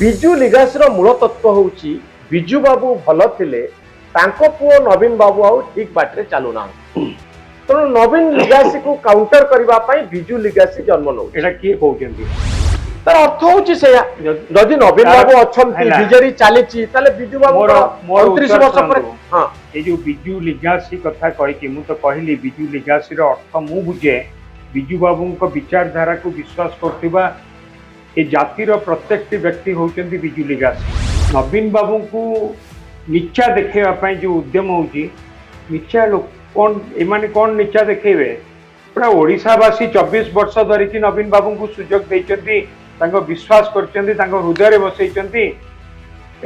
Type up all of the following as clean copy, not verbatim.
विजु लिगासी मूल तत्व होउची विजु बाबू भल थिले तांको पुओ नवीन बाबू आउ ठीक बाटरे चालू ना तेणु नवीन लिगासी को काउंटर करबा पई विजु लिगासी जन्म नौ एटा किए कहउचंती तार अर्थ होउची सेया जदि नवीन बाबू अछंती बीजेडी चालीची ताले विजु बाबू 29 वर्ष पर हां ए जो विजु लिगासी कथा कहि कि मु तो कहली विजु लिगासी रो अर्थ मु बुझे विजु बाबू को विचारधारा को विश्वास करथिबा ए जातिर प्रत्येक व्यक्ति होउचंती विजु लिगासी नवीन बाबू को नीचा देखा पाई जो उद्यम होउची नीचा लोक कौन एमाने कौन नीचा देखेबे पूरा ओडिशावासी 24 वर्ष धरिकी नवीन बाबू को सुजोग देइचंती तांको विश्वास करचंती तांको हृदय रे बसैचंती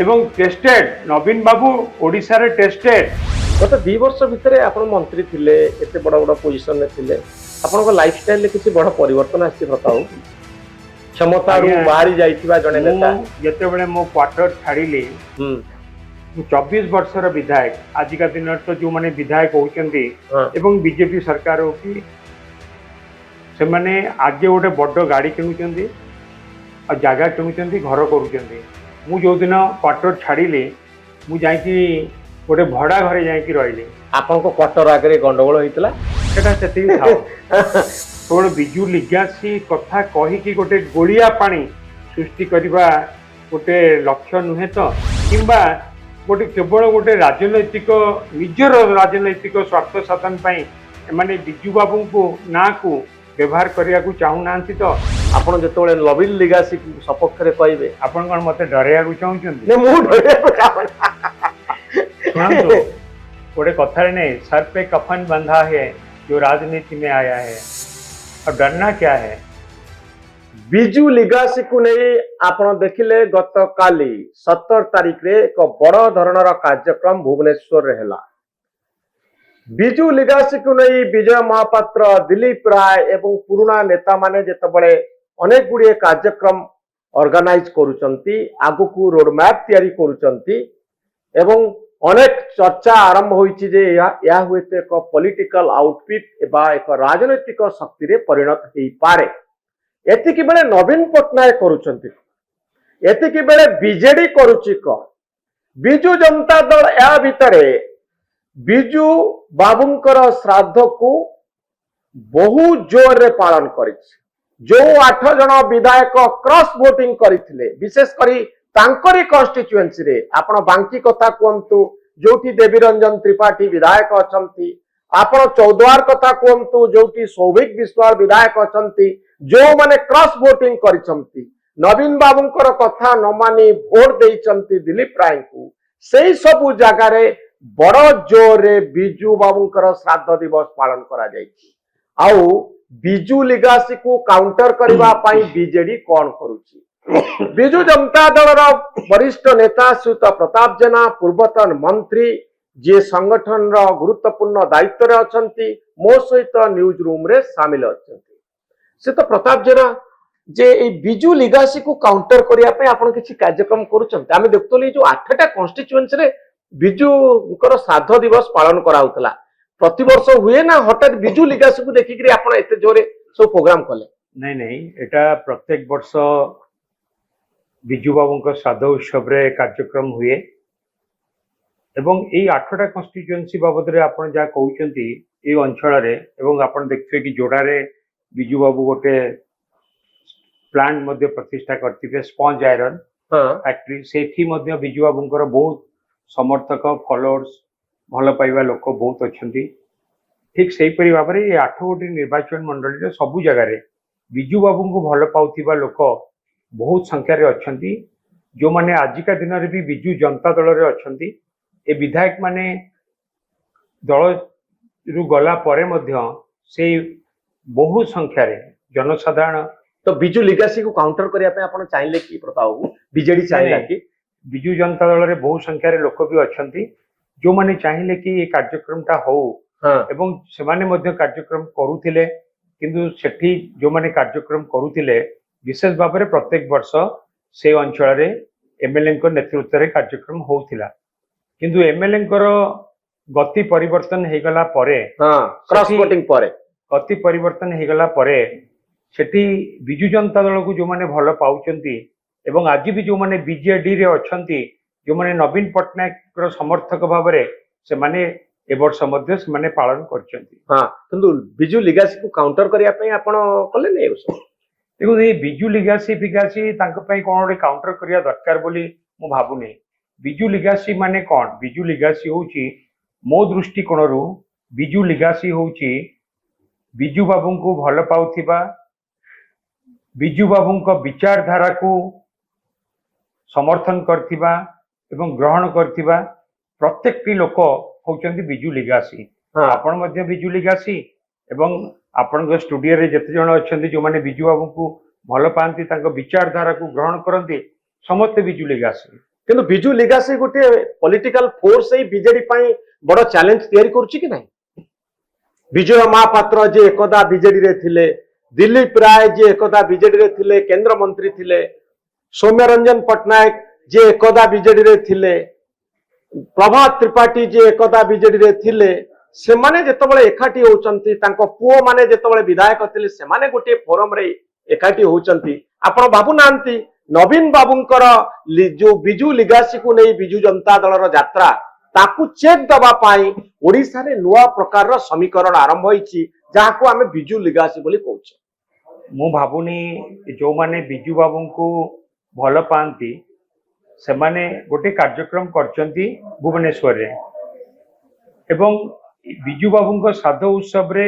एवं टेस्टेड नवीन बाबू ओडिसा रे टेस्टेड गत 2 वर्ष भितरे आपण मंत्री थिले एते बड़ बड़ पोजीशन में थिले आपण को लाइफस्टाइल ले किछि बड़ परिवर्तन आछि बताओ क्षमता रु बाहरी जाइथिबा जने नेता जते बेले मो क्वार्टर छाड़ीले 24 वर्षर विधायक आज का दिन तो जो माने विधायक होचंती एवं बीजेपी सरकार हो कि से माने आगे गोटे बड़ गाड़ी किनुचंती और जगह किनुचंती घर करूचंती मु जो दिन क्वार्टर छाड़ीले मु जाई गोटे भड़ा घरे जाई रहिले आपन को क्वार्टर आगे गंडगोल होइतला सेटा सेति थाओ तोड़ विजु लिगासी कथा कही कि गोटे गोलिया पानी सृष्टि करबा गोटे लक्ष्य नुहे तो किंबा गोटे केवल गोटे राजनैतिक निजर राजनैतिक स्वार्थ साधन पाई माने विजु बाबू को ना को व्यवहार करिया को चाहू नांती तो आपण जतोले नवीन लिगासी सपक्ष रे कहबे आपण कोन मते डरिया को चाहउचंती ने मु डरिया को चाहन सुनो गोटे कथा रे नहीं सर पे कफन बंधा है जो राजनीति में आया है और डरना क्या है विजु लिगासी को नहीं आपण देखिले गत काली 17 तारिख रे एक बड़ धरणर कार्यक्रम भुवनेश्वर रे हला विजु लिगासी को नहीं विजय महापात्र दिलीप राय एवं पुराना नेता माने जेते बड़े अनेक गुड़िए कार्यक्रम ऑर्गेनाइज करूचंती आगु को रोड मैप तैयारी करूचंती एवं अनेक चर्चा आरंभ होईची जे या हुएते एक पॉलिटिकल आउटफिट एबा एक राजनैतिक शक्ति रे परिणत हेई पारे एतिकी बेले नवीन पटनायक करूचंती एतिकी बेले बीजेडी करूची क बिजु जनता दल या भितरे बिजु बाबूंकर श्राद्ध को बहु जोर रे पालन करिछि जो 8 जन विधायक क्रॉस वोटिंग करिथिले विशेष करी तांकरी कॉन्स्टिट्यूएंसी रे आपण बांकी कथा कहंतु जोठी देवी रंजन त्रिपाठी विधायक अछंती आपण चौद्वार कथा कहंतु जोठी सौभिक विश्वास विधायक अछंती जो माने क्रॉस वोटिंग करिसंती नवीन बाबूंकर कथा न मानी वोट देइसंती दिलीप राय को सेही सब जगह रे बड़ जोर रे बिजू बाबूंकर श्राद्ध दिवस पालन करा जायछि आउ बिजू लिगासी को काउंटर करबा पई बीजेडी कोन करूछि बिजु जनता दल वरिष्ठ नेता श्रीयुत प्रताप जेना पूर्वतन मंत्री जे संगठन गुरुत्वपूर्ण दायित्व रे अछंती मो सहित न्यूज रूम रे शामिल अछंती से तो प्रताप जेना जे ए बिजु लिगासी को काउंटर करिया पे आपण किछि कार्यक्रम करूछंती आमे देखतली जो 8टा कॉन्स्टिट्यूएंसी रे बिजु कर श्राद्ध दिवस पालन करा होतला प्रति वर्ष हुए ना हठात बिजु लिगासी को देखि कि आपण एते जोरे सब प्रोग्राम कले नहीं एटा प्रत्येक वर्ष विजु बाबू श्राद्ध उत्सव रे कार्यक्रम हुए एवं यही 8टा कन्स्टिट्यूएंसी बाबद रे आपण जा कहउचंती ए अंचल रे एवं आपण देखिए कि जोड़ा रे विजु बाबू गोटे प्लांट मध्ये प्रतिष्ठा करथिबे स्पंज आयरन फैक्ट्री सेठी मध्ये विजु बाबूंकर बहुत समर्थक फॉलोअर्स भल पाइबा लोक बहुत अछंती ठीक सेही परि भाबरे ये 8 गोटी निर्वाचन मंडली रे सबु जगह रे विजु बाबू को भल पाउथिबा लोक बहुत संख्या रे अछंती जो माने आजिका दिन रे भी विजु जनता दल रे अछंती ए विधायक माने दल रु गला परे मध्य से बहुत संख्या रे जनसाधारण तो बिजु लिगासी को काउंटर करिया पे आपण चाहिले कि प्रताप बीजेडी चाहेला कि विजु जनता दल रे बहुत संख्या रे लोक भी अछंती जो माने चाहिले कि ए कार्यक्रम टा हो एवं से माने मध्य कार्यक्रम करूथिले किंतु सेठी जो माने कार्यक्रम करूथिले विशेष भाव में प्रत्येक वर्ष से अंचल रे एमएलए नेतृत्व रे कार्यक्रम होउथिला किंतु एमएलए गति परिवर्तन हे गला परे क्रॉस वोटिंग परे गति परिवर्तन हे गला परे सेठी बिजु जनता दल को जो माने भल पाउचंती ଏବଂ ଆଜି ବି ଯୋଉମାନେ ବିଜେଡି ରେ ଅଛନ୍ତି ଯୋଉମାନେ ନବୀନ ପଟ୍ଟନାୟକର ସମର୍ଥକ ଭାବରେ ସେମାନେ ଏ ବର୍ଷ ମଧ୍ୟ ସେମାନେ ପାଳନ କରିଛନ୍ତି। ହଁ କିନ୍ତୁ ବିଜୁ ଲିଗାସିକୁ କାଉଣ୍ଟର କରିବା ପାଇଁ ଆପଣ କଲେନି ଏ ବର୍ଷ? ଦେଖନ୍ତୁ ଏଇ ବିଜୁ ଲିଗାସି ଫିଗାସି ତାଙ୍କ ପାଇଁ କଣ ଗୋଟେ କାଉଣ୍ଟର କରିବା ଦରକାର ବୋଲି ମୁଁ ଭାବୁନି। ବିଜୁ ଲିଗାସି ମାନେ କଣ? ବିଜୁ ଲିଗାସି ହଉଛି ମୋ ଦୃଷ୍ଟିକୋଣରୁ ବିଜୁ ଲିଗାସି ହଉଛି ବିଜୁ ବାବୁଙ୍କୁ ଭଲ ପାଉଥିବା, ବିଜୁ ବାବୁଙ୍କ ବିଚାରଧାରାକୁ ସମର୍ଥନ କରିଥିବା ଏବଂ ଗ୍ରହଣ କରିଥିବା ପ୍ରତ୍ୟେକଟି ଲୋକ ହଉଛନ୍ତି ବିଜୁ ଲିଗାସି। ହଁ ଆପଣ ମଧ୍ୟ ବିଜୁ ଲିଗାସି ଏବଂ ଆପଣଙ୍କ ଷ୍ଟୁଡିଓରେ ଯେତେ ଜଣ ଅଛନ୍ତି ଯୋଉମାନେ ବିଜୁ ବାବୁଙ୍କୁ ଭଲ ପାଆନ୍ତି ତାଙ୍କ ବିଚାରଧାରାକୁ ଗ୍ରହଣ କରନ୍ତି ସମସ୍ତେ ବିଜୁ ଲିଗାସି। କିନ୍ତୁ ବିଜୁ ଲିଗାସି ଗୋଟିଏ ପଲିଟିକାଲ ଫୋର୍ସ ଏଇ ବିଜେଡି ପାଇଁ ବଡ ଚ୍ୟାଲେଞ୍ଜ ତିଆରି କରୁଛି କି ନାହିଁ? ବିଜୟ ମହାପାତ୍ର ଯେ ଏକଦା ବିଜେଡିରେ ଥିଲେ, ଦିଲ୍ଲୀପ ରାୟ ଯେ ଏକଦା ବିଜେଡିରେ ଥିଲେ, କେନ୍ଦ୍ରମନ୍ତ୍ରୀ ଥିଲେ, ସୌମ୍ୟ ରଞ୍ଜନ ପଟ୍ଟନାୟକ ଯେ ଏକଦା ବିଜେଡିରେ ଥିଲେ, ପ୍ରଭାତ ତ୍ରିପାଠୀ ଯେ ଏକଦା ବିଜେଡିରେ ଥିଲେ, ସେମାନେ ଯେତେବେଳେ ଏକାଠି ହଉଛନ୍ତି, ତାଙ୍କ ପୁଅ ମାନେ ଯେତେବେଳେ ବିଧାୟକ ଥିଲେ ସେମାନେ ଗୋଟିଏ ଫୋରମରେ ଏକାଠି ହଉଛନ୍ତି, ଆପଣ ଭାବୁନାହାନ୍ତି ନବୀନ ବାବୁଙ୍କର ଯୋଉ ବିଜୁ ଲିଗାସିକୁ ନେଇ ବିଜୁ ଜନତା ଦଳର ଯାତ୍ରା ତାକୁ ଚେକ୍ ଦେବା ପାଇଁ ଓଡିଶାରେ ନୂଆ ପ୍ରକାରର ସମୀକରଣ ଆରମ୍ଭ ହୋଇଛି ଯାହାକୁ ଆମେ ବିଜୁ ଲିଗାସି ବୋଲି କହୁଛେ? ମୁଁ ଭାବୁନି ଯୋଉମାନେ ବିଜୁ ବାବୁଙ୍କୁ ଭଲ ପାଆନ୍ତି ସେମାନେ ଗୋଟେ କାର୍ଯ୍ୟକ୍ରମ କରିଛନ୍ତି ଭୁବନେଶ୍ୱରରେ ଏବଂ ବିଜୁ ବାବୁଙ୍କ ଶ୍ରାଦ୍ଧ ଉତ୍ସବରେ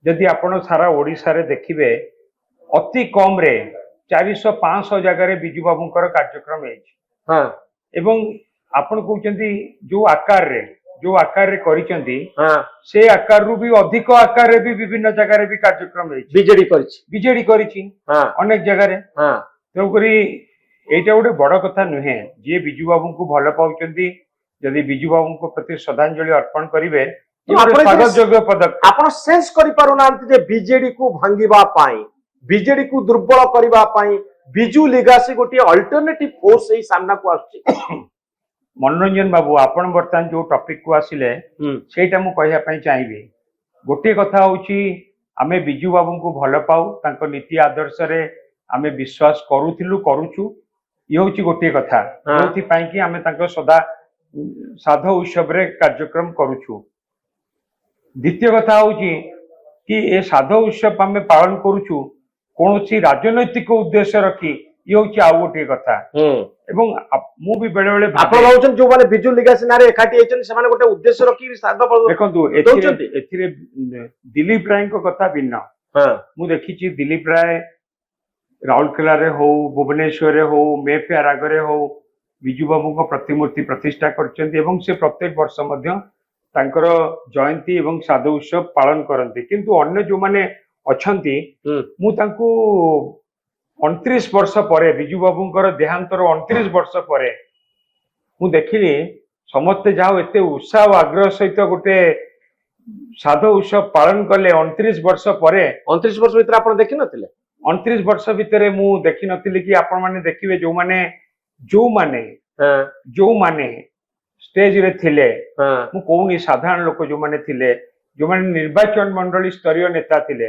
ଯଦି ଆପଣ ସାରା ଓଡିଶାରେ ଦେଖିବେ ଅତି କମରେ 400-500 ଜାଗାରେ ବିଜୁ ବାବୁଙ୍କର କାର୍ଯ୍ୟକ୍ରମ ହେଇଛି। ହଁ ଏବଂ ଆପଣ କହୁଛନ୍ତି ଯୋଉ ଆକାରରେ କରିଛନ୍ତି ହଁ ସେ ଆକାରରୁ ବି ଅଧିକ ଆକାରରେ ବି ବିଭିନ୍ନ ଜାଗାରେ ବି କାର୍ଯ୍ୟକ୍ରମ ହେଇଛି। ବିଜେଡି କରିଛି ହଁ ଅନେକ ଜାଗାରେ। ହଁ ତେଣୁକରି ଏଇଟା ଗୋଟେ ବଡ କଥା ନୁହେଁ। ଯିଏ ବିଜୁ ବାବୁଙ୍କୁ ଭଲ ପାଉଛନ୍ତି ଯଦି ବିଜୁ ବାବୁଙ୍କ ପ୍ରତି ଶ୍ରଦ୍ଧାଞ୍ଜଳି ଅର୍ପଣ କରିବେ ସ୍ୱାଗତ ଯୋଗ୍ୟ ପଦକ୍ଷେପ। ଆପଣ ସେନ୍ସ କରିପାରୁନାହାନ୍ତି ଯେ ବିଜେଡି କୁ ଭାଙ୍ଗିବା ପାଇଁ, ବିଜେଡି କୁ ଦୁର୍ବଳ କରିବା ପାଇଁ ବିଜୁ ଲିଗାସି ଗୋଟିଏ ଅଲ୍ଟରନେଟିଭ ଫୋର୍ସ ଏଇ ସାମ୍ନାକୁ ଆସୁଛି? ମନୋରଞ୍ଜନ ବାବୁ ଆପଣ ବର୍ତ୍ତମାନ ଯୋଉ ଟପିକ କୁ ଆସିଲେ ସେଇଟା ମୁଁ କହିବା ପାଇଁ ଚାହିଁବି। ଗୋଟିଏ କଥା ହଉଛି ଆମେ ବିଜୁ ବାବୁଙ୍କୁ ଭଲ ପାଉ, ତାଙ୍କ ନୀତି ଆଦର୍ଶରେ ଆମେ ବିଶ୍ୱାସ କରୁଥିଲୁ କରୁଛୁ, ଇଏ ହଉଛି ଗୋଟିଏ କଥା ଯୋଉଥିପାଇଁ କି ଆମେ ତାଙ୍କ ସଦା ଶ୍ରାଦ୍ଧ ଉତ୍ସବରେ କାର୍ଯ୍ୟକ୍ରମ କରୁଛୁ। ଦ୍ୱିତୀୟ କଥା ହଉଛି କି ଏ ଶ୍ରାଦ୍ଧ ଉତ୍ସବ ଆମେ ପାଳନ କରୁଛୁ କୌଣସି ରାଜନୈତିକ ଉଦ୍ଦେଶ୍ୟ ରଖି, ଇଏ ହଉଛି ଆଉ ଗୋଟିଏ କଥା। ଏବଂ ମୁଁ ବି ବେଳେ ବେଳେ ଆପଣ ଭାବୁଛନ୍ତି ଯୋଉମାନେ ବିଜୁ ଲିଗାସି ନାଁରେ ଏକାଠି ହେଇଛନ୍ତି ସେମାନେ ଗୋଟେ ଉଦ୍ଦେଶ୍ୟ ରଖି ଦେଖନ୍ତୁ ଏଥିରେ ଦିଲ୍ଲୀପ ରାୟଙ୍କ କଥା ଭିନ୍ନ। ମୁଁ ଦେଖିଛି ଦିଲ୍ଲୀପ ରାୟ ରାଉରକେଲାରେ ହଉ, ଭୁବନେଶ୍ୱରରେ ହଉ, ମେଫେୟାର ଆଗରେ ହଉ ବିଜୁ ବାବୁଙ୍କ ପ୍ରତିମୂର୍ତ୍ତି ପ୍ରତିଷ୍ଠା କରିଛନ୍ତି ଏବଂ ସେ ପ୍ରତ୍ୟେକ ବର୍ଷ ମଧ୍ୟ ତାଙ୍କର ଜୟନ୍ତୀ ଏବଂ ଶ୍ରାଦ୍ଧ ଉତ୍ସବ ପାଳନ କରନ୍ତି। କିନ୍ତୁ ଅନ୍ୟ ଯୋଉମାନେ ଅଛନ୍ତି ମୁଁ ତାଙ୍କୁ 29 ବର୍ଷ ପରେ ବିଜୁ ବାବୁଙ୍କର ଦେହାନ୍ତର 29 ବର୍ଷ ପରେ ମୁଁ ଦେଖିଲି ସମସ୍ତେ ଯାହା ଏତେ ଉତ୍ସାହ ଓ ଆଗ୍ରହ ସହିତ ଗୋଟେ ଶ୍ରାଦ୍ଧ ଉତ୍ସବ ପାଳନ କଲେ 29 ବର୍ଷ ପରେ। 29 ବର୍ଷ ଭିତରେ ଆପଣ ଦେଖିନଥିଲେ? 29 ବର୍ଷ ଭିତରେ ମୁଁ ଦେଖିନଥିଲି କି ଆପଣ ମାନେ ଦେଖିବେ ଯୋଉମାନେ ଷ୍ଟେଜରେ ଥିଲେ, ମୁଁ କହୁନି ସାଧାରଣ ଲୋକ ଯୋଉମାନେ ଥିଲେ, ଯୋଉମାନେ ନିର୍ବାଚନ ମଣ୍ଡଳୀ ସ୍ତରୀୟ ନେତା ଥିଲେ,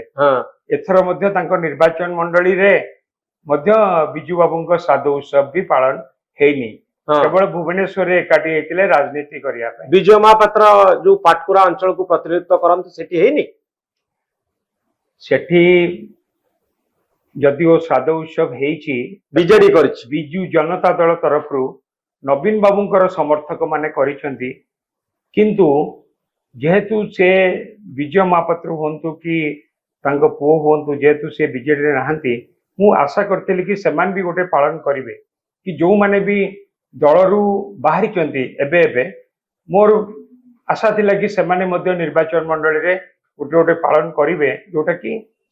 ଏଥର ମଧ୍ୟ ତାଙ୍କ ନିର୍ବାଚନ ମଣ୍ଡଳୀରେ ମଧ୍ୟ ବିଜୁ ବାବୁଙ୍କ ଶ୍ରାଦ୍ଧ ଉତ୍ସବ ବି ପାଳନ ହେଇନି। କେବଳ ଭୁବନେଶ୍ୱରରେ ଏକାଠି ହେଇଥିଲେ ରାଜନୀତି କରିବା ପାଇଁ। ବିଜୟ ମହାପାତ୍ର ଯୋଉ ପାଟକୁରା ଅଞ୍ଚଳକୁ ପ୍ରତିନିଧିତ୍ୱ କରନ୍ତି ସେଠି ହେଇନି? ସେଠି ଯଦିଓ ଶ୍ରାଦ୍ଧ ଉତ୍ସବ ହେଇଛି ବିଜେଡି କରିଛି, ବିଜୁ ଜନତା ଦଳ ତରଫରୁ ନବୀନ ବାବୁଙ୍କର ସମର୍ଥକ ମାନେ କରିଛନ୍ତି, କିନ୍ତୁ ଯେହେତୁ ସେ ବିଜୟ ମହାପାତ୍ର ହୁଅନ୍ତୁ କି ତାଙ୍କ ପୁଅ ହୁଅନ୍ତୁ ଯେହେତୁ ସେ ବିଜେଡିରେ ନାହାନ୍ତି, ମୁଁ ଆଶା କରିଥିଲି କି ସେମାନେ ବି ଗୋଟେ ପାଳନ କରିବେ କି ଯୋଉମାନେ ବି ଦଳରୁ ବାହାରିଛନ୍ତି ଏବେ ମୋର ଆଶା ଥିଲା କି ସେମାନେ ମଧ୍ୟ ନିର୍ବାଚନ ମଣ୍ଡଳୀରେ ଗୋଟେ ପାଳନ କରିବେ ଯୋଉଟା କି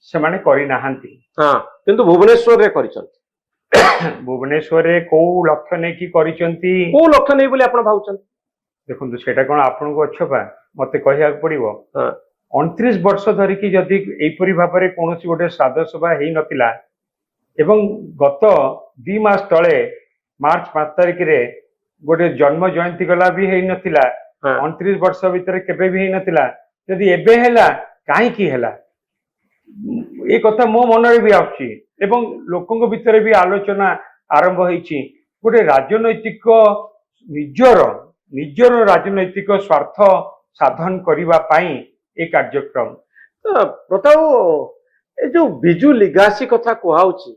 ସେମାନେ କରିନାହାନ୍ତି। କିନ୍ତୁ ଭୁବନେଶ୍ୱରରେ କରିଛନ୍ତି। ଭୁବନେଶ୍ୱରରେ କୋଉ ଲକ୍ଷ୍ୟ ନେଇକି କରିଛନ୍ତି, କୋଉ ଲକ୍ଷ୍ୟ ନେଇ ବୋଲି ଆପଣ ଭାବୁଛନ୍ତି? ଦେଖନ୍ତୁ ସେଇଟା କଣ ଆପଣଙ୍କୁ ଅଛପା ମତେ କହିବାକୁ ପଡିବ? 29 ବର୍ଷ ଧରିକି ଯଦି ଏଇପରି ଭାବରେ କୌଣସି ଗୋଟେ ଶ୍ରାଦ୍ଧ ସଭା ହେଇନଥିଲା ଏବଂ ଗତ 2 ମାସ ତଳେ ମାର୍ଚ୍ଚ 5 ତାରିଖରେ ଗୋଟେ ଜନ୍ମ ଜୟନ୍ତୀ ଗଲା ବି ହେଇନଥିଲା, 29 ବର୍ଷ ଭିତରେ କେବେ ବି ହେଇନଥିଲା, ଯଦି ଏବେ ହେଲା କାହିଁକି ହେଲା ଏ କଥା ମୋ ମନରେ ବି ଆସୁଛି ଏବଂ ଲୋକଙ୍କ ଭିତରେ ବି ଆଲୋଚନା ଆରମ୍ଭ ହେଇଛି ଗୋଟେ ରାଜନୈତିକ ନିଜର ନିଜର ରାଜନୈତିକ ସ୍ୱାର୍ଥ ସାଧନ କରିବା ପାଇଁ ଏ କାର୍ଯ୍ୟକ୍ରମ। ତ ପ୍ରତାପ ଏ ଯୋଉ ବିଜୁ ଲିଗାସି କଥା କୁହାଉଛି,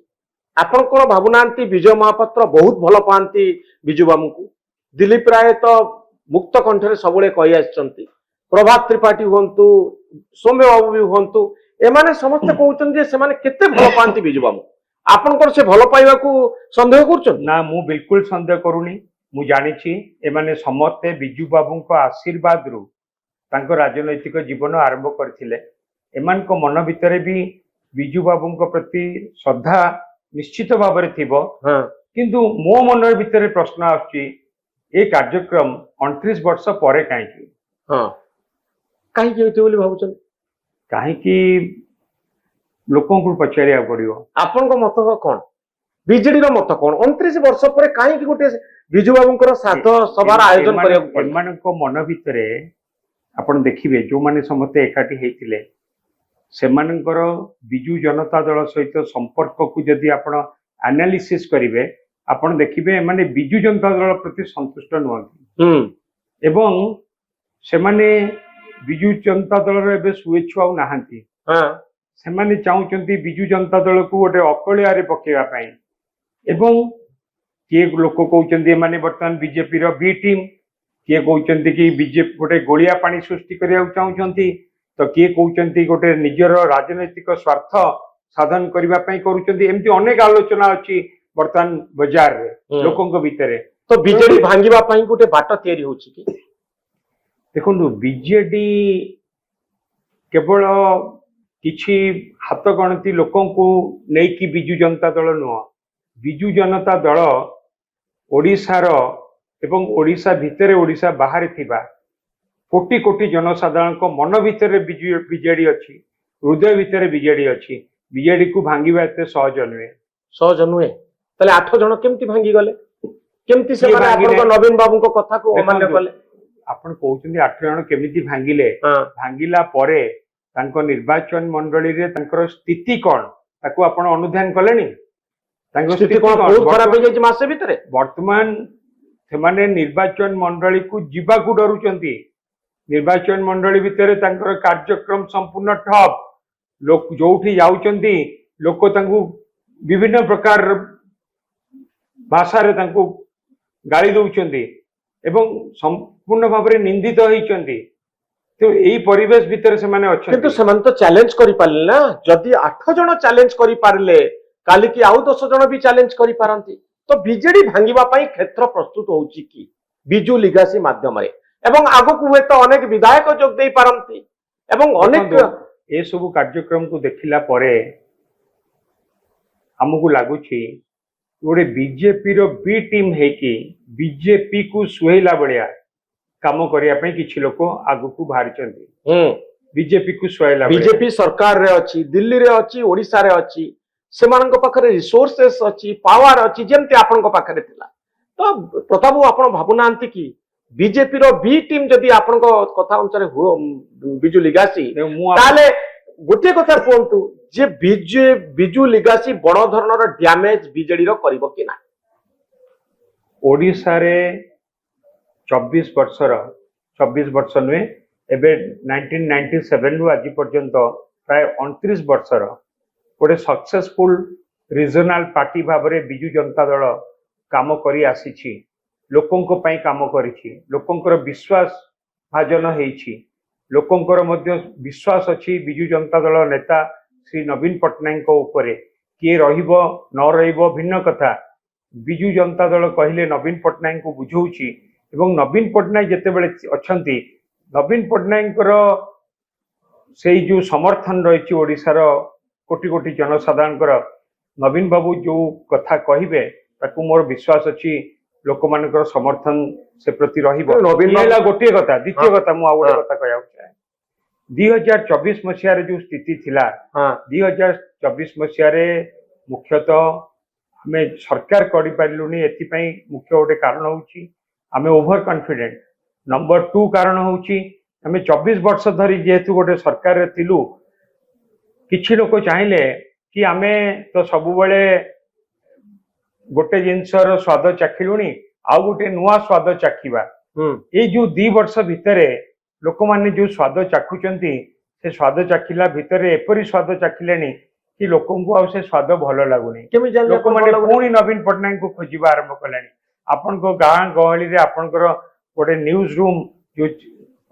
ଆପଣ କଣ ଭାବୁନାହାନ୍ତି ବିଜୟ ମହାପାତ୍ର ବହୁତ ଭଲ ପାଆନ୍ତି ବିଜୁ ବାବୁଙ୍କୁ? ଦିଲ୍ଲୀପ ରାୟ ତ ମୁକ୍ତ କଣ୍ଠରେ ସବୁବେଳେ କହି ଆସିଛନ୍ତି, ପ୍ରଭାତ ତ୍ରିପାଠୀ ହୁଅନ୍ତୁ, ସୌମ୍ୟ ବାବୁ ବି ହୁଅନ୍ତୁ, ଏମାନେ ସମସ୍ତେ କହୁଛନ୍ତି ଯେ ସେମାନେ କେତେ ଭଲ ପାଆନ୍ତି ବିଜୁ ବାବୁ। ଆପଣଙ୍କର ସେ ଭଲ ପାଇବାକୁ ସନ୍ଦେହ କରୁଛନ୍ତି? ନା, ମୁଁ ବିଲକୁଲ ସନ୍ଦେହ କରୁନି। ମୁଁ ଜାଣିଛି ଏମାନେ ସମସ୍ତେ ବିଜୁ ବାବୁଙ୍କ ଆଶୀର୍ବାଦରୁ ତାଙ୍କ ରାଜନୈତିକ ଜୀବନ ଆରମ୍ଭ କରିଥିଲେ। ଏମାନଙ୍କ ମନ ଭିତରେ ବି ବିଜୁ ବାବୁଙ୍କ ପ୍ରତି ଶ୍ରଦ୍ଧା ନିଶ୍ଚିତ ଭାବରେ ଥିବ। ହଁ କିନ୍ତୁ ମୋ ମନ ଭିତରେ ପ୍ରଶ୍ନ ଆସୁଛି, ଏ କାର୍ଯ୍ୟକ୍ରମ 29 ବର୍ଷ ପରେ କାହିଁକି? ହଁ କାହିଁକି ହେଇଥିବ ବୋଲି ଭାବୁଛନ୍ତି? କାହିଁକି ଲୋକଙ୍କୁ ପଚାରିବାକୁ ପଡିବ। ଆପଣଙ୍କ ମତ କଣ? ବିଜେଡିର ମତ କଣ? 29 ବର୍ଷ ପରେ କାହିଁକି ଗୋଟେ ବିଜୁ ବାବୁଙ୍କର ସାଧ ସଭାର ଆୟୋଜନ କରିବାକୁ ପଡିଲା? ଏମାନଙ୍କ ମନ ଭିତରେ ଆପଣ ଦେଖିବେ ଯୋଉମାନେ ସମସ୍ତେ ଏକାଠି ହେଇଥିଲେ ସେମାନଙ୍କର ବିଜୁ ଜନତା ଦଳ ସହିତ ସମ୍ପର୍କକୁ ଯଦି ଆପଣ ଆନାଲିସିସ୍ କରିବେ, ଆପଣ ଦେଖିବେ ଏମାନେ ବିଜୁ ଜନତା ଦଳ ପ୍ରତି ସନ୍ତୁଷ୍ଟ ନୁହନ୍ତି ଏବଂ ସେମାନେ ବିଜୁ ଜନତା ଦଳର ଏବେ ସୁଏଚ୍ଛୁ ଆଉ ନାହାନ୍ତି। ସେମାନେ ଚାହୁଁଛନ୍ତି ବିଜୁ ଜନତା ଦଳକୁ ଗୋଟେ ଅକଳିଆରେ ପକେଇବା ପାଇଁ। ଏବଂ କିଏ ଲୋକ କହୁଛନ୍ତି ଏମାନେ ବର୍ତ୍ତମାନ ବିଜେପିର ବି ଟିମ୍, କିଏ କହୁଛନ୍ତି କି ବିଜେପି ଗୋଟେ ଗୋଳିଆ ପାଣି ସୃଷ୍ଟି କରିବାକୁ ଚାହୁଁଛନ୍ତି, ତ କିଏ କହୁଛନ୍ତି ଗୋଟେ ନିଜର ରାଜନୈତିକ ସ୍ୱାର୍ଥ ସାଧନ କରିବା ପାଇଁ କରୁଛନ୍ତି। ଏମିତି ଅନେକ ଆଲୋଚନା ଅଛି ବର୍ତ୍ତମାନ ବଜାରରେ ଲୋକଙ୍କ ଭିତରେ। ତ ବିଜେଡି ଭାଙ୍ଗିବା ପାଇଁ ଗୋଟେ ବାଟ ତିଆରି ହଉଛି କି? ଦେଖନ୍ତୁ, ବିଜେଡି କେବଳ କିଛି ହାତ ଗଣତି ଲୋକଙ୍କୁ ନେଇକି ବିଜୁ ଜନତା ଦଳ ନୁହଁ। ବିଜୁ ଜନତା ଦଳ ଓଡ଼ିଶାର ଏବଂ ଓଡ଼ିଶା ଭିତରେ ଓଡ଼ିଶା ବାହାରେ ଥିବା କୋଟି କୋଟି ଜନସାଧାରଣଙ୍କ ମନ ଭିତରେ ବିଜେଡି ଅଛି, ହୃଦୟ ଭିତରେ ବିଜେଡି ଅଛି। ବିଜେଡିକୁ ଭାଙ୍ଗିବା ଏତେ ସହଜ ନୁହେଁ। ସହଜ ନୁହେଁ? ତାହେଲେ 8 ଜଣ କେମିତି ଭାଙ୍ଗି ଗଲେ? କେମିତି ସେମାନେ ଆପଣଙ୍କ ନବୀନ ବାବୁଙ୍କ କଥାକୁ ଅମାନ୍ୟ କଲେ? ଆପଣ କହୁଛନ୍ତି 8 ଜଣ କେମିତି ଭାଙ୍ଗିଲେ? ଭାଙ୍ଗିଲା ପରେ ତାଙ୍କ ନିର୍ବାଚନ ମଣ୍ଡଳୀରେ ତାଙ୍କର ସ୍ଥିତି କଣ ତାକୁ ଆପଣ ଅନୁଧ୍ୟାନ କଲେଣି? ତାଙ୍କ ସ୍ଥିତି କଣ ବହୁତ ଖରାପ ହେଇଯାଇଛି ମାସେ ଭିତରେ? ବର୍ତ୍ତମାନ ସେମାନେ ନିର୍ବାଚନ ମଣ୍ଡଳୀକୁ ଯିବାକୁ ଡରୁଛନ୍ତି। ନିର୍ବାଚନ ମଣ୍ଡଳୀ ଭିତରେ ତାଙ୍କର କାର୍ଯ୍ୟକ୍ରମ ସମ୍ପୂର୍ଣ୍ଣ ଠପ୍। ଯୋଉଠି ଯାଉଛନ୍ତି ଲୋକ ତାଙ୍କୁ ବିଭିନ୍ନ ପ୍ରକାର ଭାଷାରେ ତାଙ୍କୁ ଗାଳି ଦଉଛନ୍ତି ଏବଂ ସମ୍ପୂର୍ଣ୍ଣ ଭାବରେ ନିନ୍ଦିତ ହେଇଛନ୍ତି। ତ ଏଇ ପରିବେଶ ଭିତରେ ସେମାନେ ଅଛନ୍ତି। କିନ୍ତୁ ସେମାନେ ତ ଚ୍ୟାଲେଞ୍ଜ କରିପାରିଲେ ନା। ଯଦି 8 ଜଣ ଚ୍ୟାଲେଞ୍ଜ କରିପାରିଲେ, କାଲିକି ଆଉ 10 ଜଣ ବି ଚ୍ୟାଲେଞ୍ଜ କରିପାରନ୍ତି। ତ ବିଜେଡି ଭାଙ୍ଗିବା ପାଇଁ କ୍ଷେତ୍ର ପ୍ରସ୍ତୁତ ହଉଛି କି ବିଜୁ ଲିଗାସି ମାଧ୍ୟମରେ? ଏବଂ ଆଗକୁ ହୁଏତ ଅନେକ ବିଧାୟକ ଯୋଗ ଦେଇ ପାରନ୍ତି ଏବଂ ଅନେକ ଏସବୁ କାର୍ଯ୍ୟକ୍ରମକୁ ଦେଖିଲା ପରେ ଆମକୁ ଲାଗୁଛି ଗୋଟେ ବିଜେପିର ବି ଟିମ୍ ହେଇକି ବିଜେପିକୁ ସୁହେଇଲା ଭଳିଆ କାମ କରିବା ପାଇଁ କିଛି ଲୋକ ଆଗକୁ ବାହାରିଛନ୍ତି। ବିଜେପିକୁ ସୁହାଇଲା ଭଳିଆ। ବିଜେପି ସରକାରରେ ଅଛି, ଦିଲ୍ଲୀରେ ଅଛି, ଓଡ଼ିଶାରେ ଅଛି, ସେମାନଙ୍କ ପାଖରେ ରିସୋର୍ସେସ୍ ଅଛି, ପାୱାର ଅଛି, ଯେମିତି ଆପଣଙ୍କ ପାଖରେ ଥିଲା। ତ ପ୍ରତାପ ବାବୁ, ଆପଣ ଭାବୁନାହାନ୍ତି କି ବିଜେପିର ବି ଟିମ୍ ଯଦି ଆପଣଙ୍କ କଥା ଅନୁସାରେ ବିଜୁ ଲିଗାସି, ତାହେଲେ ଗୋଟିଏ କଥା କୁହନ୍ତୁ ଯେ ବିଜୁ ଲିଗାସି ବଡ ଧରଣର ଡ୍ୟାମେଜ ବିଜେଡିର କରିବ କି ନା? ଓଡ଼ିଶାରେ 24 ବର୍ଷ ନୁହେଁ, ଏବେ 1997 ରୁ ଆଜି ପର୍ଯ୍ୟନ୍ତ ପ୍ରାୟ 29 ବର୍ଷର ଗୋଟେ ସକ୍ସେସଫୁଲ ରିଜନାଲ ପାର୍ଟି ଭାବରେ ବିଜୁ ଜନତା ଦଳ କାମ କରି ଆସିଛି। ଲୋକଙ୍କ ପାଇଁ କାମ କରିଛି, ଲୋକଙ୍କର ବିଶ୍ୱାସ ଭାଜନ ହେଇଛି, ଲୋକଙ୍କର ମଧ୍ୟ ବିଶ୍ୱାସ ଅଛି ବିଜୁ ଜନତା ଦଳ ନେତା ଶ୍ରୀ ନବୀନ ପଟ୍ଟନାୟକଙ୍କ ଉପରେ। କିଏ ରହିବ ନ ରହିବ ଭିନ୍ନ କଥା, ବିଜୁ ଜନତା ଦଳ କହିଲେ ନବୀନ ପଟ୍ଟନାୟକଙ୍କୁ ବୁଝଉଛି ଏବଂ ନବୀନ ପଟ୍ଟନାୟକ ଯେତେବେଳେ ଅଛନ୍ତି, ନବୀନ ପଟ୍ଟନାୟକଙ୍କର ସେଇ ଯୋଉ ସମର୍ଥନ ରହିଛି ଓଡ଼ିଶାର କୋଟି କୋଟି ଜନସାଧାରଣଙ୍କର, ନବୀନ ବାବୁ ଯୋଉ କଥା କହିବେ ତାକୁ ମୋର ବିଶ୍ୱାସ ଅଛି ଲୋକମାନଙ୍କର ସମର୍ଥନ ସେ ପ୍ରତି ରହିବ। ହେଲା ଗୋଟିଏ କଥା। ଦ୍ୱିତୀୟ କଥା, ମୁଁ ଆଉ ଗୋଟେ କଥା କହିବାକୁ ଚାହେଁ। 2024 ମସିହାରେ ଯୋଉ ସ୍ଥିତି ଥିଲା, 2024 ମସିହାରେ ମୁଖ୍ୟତଃ ଆମେ ସରକାର କରିପାରିଲୁନି। ଏଥିପାଇଁ ମୁଖ୍ୟ ଗୋଟେ କାରଣ ହଉଛି ଆମେ ଓଭର କନଫିଡେଣ୍ଟ। ନମ୍ବର 2 କାରଣ ହଉଛି ଆମେ 24 ବର୍ଷ ଧରି ଯେହେତୁ ଗୋଟେ ସରକାରରେ ଥିଲୁ, କିଛି ଲୋକ ଚାହିଁଲେ କି ଆମେ ତ ସବୁବେଳେ गोटे जिनसर स्वाद चाखिलुणी आउ गोटे नुआ स्वाद चाखिबा ये जो 2 वर्ष भितर लोक माने जो स्वाद चाखुचंती से स्वाद चाखिला भितर एपरी स्वाद चाखिलेनी कि लोकंकु आ से स्वाद भल लागुनी केमी जानले लोक माने पुणी नवीन पटनायक को खोजिबा आरंभ कलानी आपन को गाँ गहली रे आपनकर गोटे न्यूज रूम जो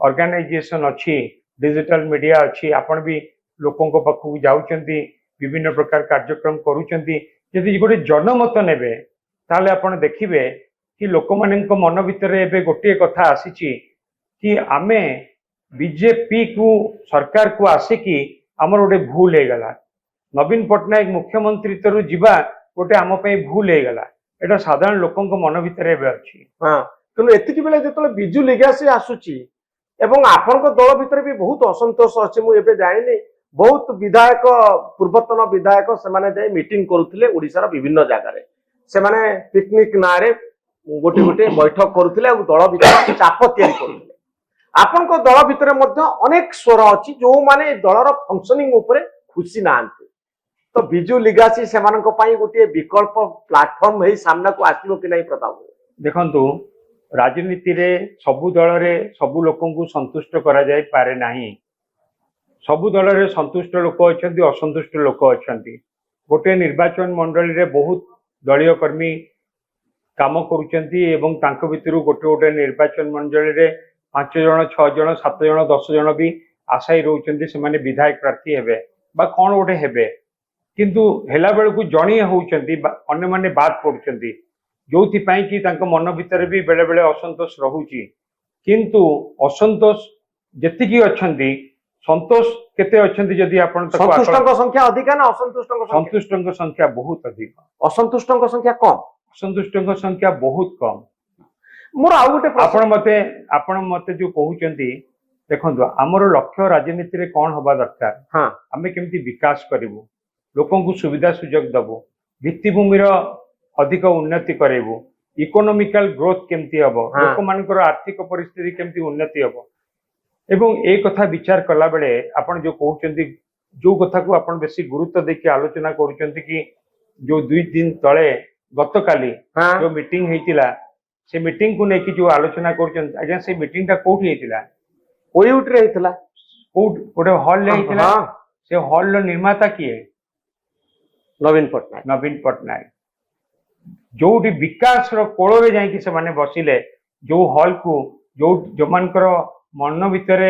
ऑर्गेनाइजेशन अच्छी डिजिटल मीडिया अच्छी आपण भी लोकों को पाखु जाउचंती विभिन्न प्रकार कार्यक्रम करूचंती यदि गोटे जनमत नेबे ताले आपण देखिबे कि लोक मानक मन भितर एबे गोटे कथा आसीची कि आमे बीजेपी को सरकार को आसिकी आमर गोटे भूल हो गला नवीन पटनायक मुख्यमंत्री तरु जीवा गोटे आम पे भूल हो गला एटा साधारण लोकों मन भितर एबे अछि हाँ तेणु एतिक बेले जो बिजु लिगासी आसुची एवं आपण दल भितर भी बहुत असंतोष अच्छे मुझे जानी बहुत विधायक पूर्वतन विधायक से मीटिंग करुले ओडिशार विभिन्न जगार से पिकनिक ना गोटे गोटे बैठक करुले दल भितर चाप तैयारी करुले आपण दल भितर अनेक स्वर अच्छी जो माने दलर फंक्शनिंग उपरे खुशी ना तो बिजु लिगासी से गोटे विकल्प प्लाटफर्म है सामना को आसो कि नहीं प्रताप देखंतु राजनीति रे सबु दल रे सबु लोकों को संतुष्ट करा जाय पारे नाही सबु दल रे संतुष्ट लोक अछंती असंतुष्ट लोक अछंती गोटे निर्वाचन मंडली रे बहुत दलीय कर्मी काम करूचंती एवं तांको भितरु गोटे गोटे निर्वाचन मंडली रे 5 जण 6 जण 7 जण 10 जण भी आशाई रहउचंती से माने विधायक प्रार्थी हेबे बा कोन गोटे हेबे किंतु हेला बेल को जणी होउचंती अन्य माने बात पडुचंती जोथि पाई कि तांको मन भितर भी बेले बेले असंतोष रहुची किंतु असंतोष जेतिकी अछंती संतोष केते अछंती जदि आपण संतुष्टक संख्या अधिक ना संतुष्टक संख्या बहुत अधिक असंतुष्टक संख्या कम असंतुष्टक संख्या बहुत कम मोर आ गोटे आपण मते जो कहउचंती देखंतु हमर लक्ष्य राजनीति रे कोन होबा दरकार हां हमें केमती विकास करिवु लोकों को सुविधा सुजोग दबो भित्तिभूमि अधिक उन्नति करेबु इकोनॉमिकल ग्रोथ केमती हबो लोक मानकर आर्थिक परिस्थिति केमती उन्नति हबो एवं ए कथा विचार कला बेले आपण जो कहउचंती जो कथा को आपण बेसी गुरुत्व देखि आलोचना करूचंती कि जो 2 दिन तळे गतकाली जो मीटिंग हेतिला से मीटिंग को नेकी जो आलोचना करूचंती आज्ञा से मीटिंग ता कोठी हेतिला ओयूट रे हेतिला कोट गोटे हॉल ले हेतिला से हॉल रो निर्माता किए नवीन पटनायक जो विकास कोल रे जाई से माने बसिले जो हॉल को जो मानकर मन भितर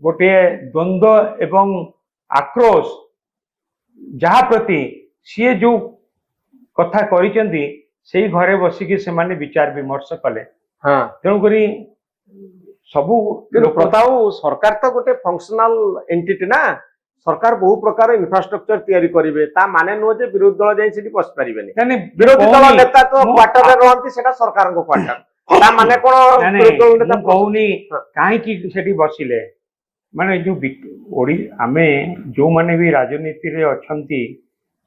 गोटे द्वंद्व एवं आक्रोश जहा प्रति सी जो कथा करिसेंती से घरे बसिकी से माने विचार विमर्श कले हाँ तेणु करी सबू प्रताप सरकार तो गोटे फंक्शनल एंटिटी ना सरकार बहु प्रकार इंफ्रास्ट्रक्चर तैयारी करिवे ता माने नो जे विरोधी दल जाई सेठी बस परिबेनी यानी विरोधी दल नेता तो क्वार्टर रे रहंती सेटा सरकार को क्वार्टर ता माने कोन विरोधी दल नेता कहउनी काहे की सेठी बसिले माने जो ओडी आमे जो माने भी राजनीति रे अछंती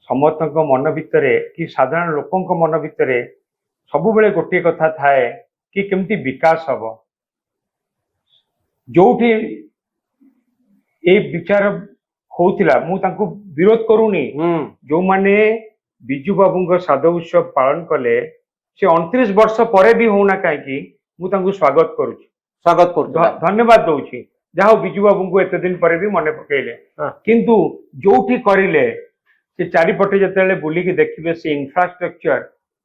समस्तक मन भितरे कि साधारण लोकंक मन भितरे सबु बेले गोटे कथा थाए कि केमती विकास हबो जोठी ए विचार होतिला मु तांको विरोध करूनी जो माने बिजू बाबूंको साध उत्सव पालन कले से 29 वर्ष परे भी होना काहे कि मु तांको स्वागत करू धन्यवाद दउछि जाहो बिजू बाबूंको एते दिन परे भी मने पकेले किंतु जोठी करिले से चारिपटे जतेले बुली के देखिबे से इंफ्रास्ट्रक्चर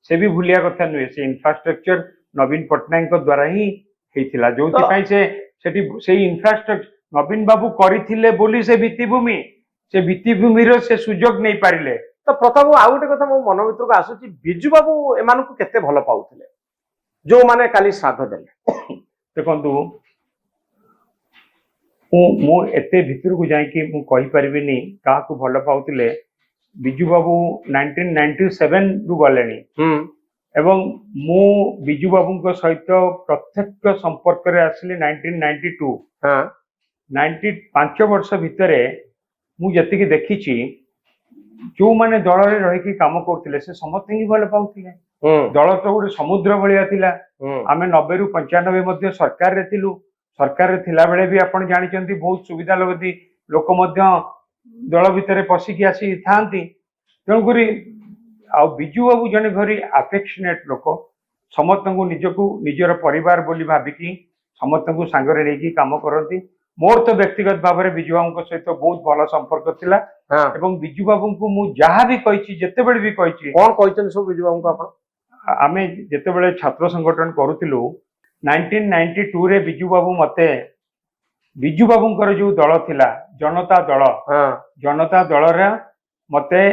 से भी भूलिया कथा नुहे से इंफ्रास्ट्रक्चर नवीन पटनायक द्वारा ही हेतिला जोथि पई से इंफ्रास्ट्रक्चर नवीन बाबू करिथिले बोली से भित्तिभूमि रो से सुजोग नहीं पारिले तो प्रताप आ गोटे कथा मो मन भितर को आसुची बिजू बाबू एमान को केते भलो पाउथिले जो माने काली साध देले देखंतु मो एते भितर को जाई कि मु कहि परिबिनी का को भलो पाउथिले बिजू बाबू 1997 रु गलेनी एवं मु बिजू बाबू सहित प्रत्यक्ष संपर्क रे आसली 1992 हां 95 वर्ष भितर मु जति देखी जो माने दल रे रही की काम करथिले से समस्त ही भल पाउथिले दल तो गोटे समुद्र भलिया थिला आमे 90 रु 95 मध्ये सरकार रे थिलु सरकार रे थिला बेले भी आपण जानिचंती बहुत सुविधा लगती लोक मध्ये दल भितर पसिकी आसी थांती तेणुकरी आ बिजू बाबू जने भरी अफेक्शनेट लोक समस्त निजको निजर परिवार बोली भाविकी समस्त सांगरे लेकी काम करती। मोर तो व्यक्तिगत भाव में बिजू बाबू सहित बहुत भल संपर्क थिला हाँ एवं बिजू बाबू को मु जहाँ भी कही जितेबले भी कही कौन कहते सब बिजू बाबू को आप आमे जितेबले छात्र संगठन करूलु 1992 रे बिजू बाबू मते बिजू बाबूंकर जो दल थिला जनता दल हाँ जनता दल रे मते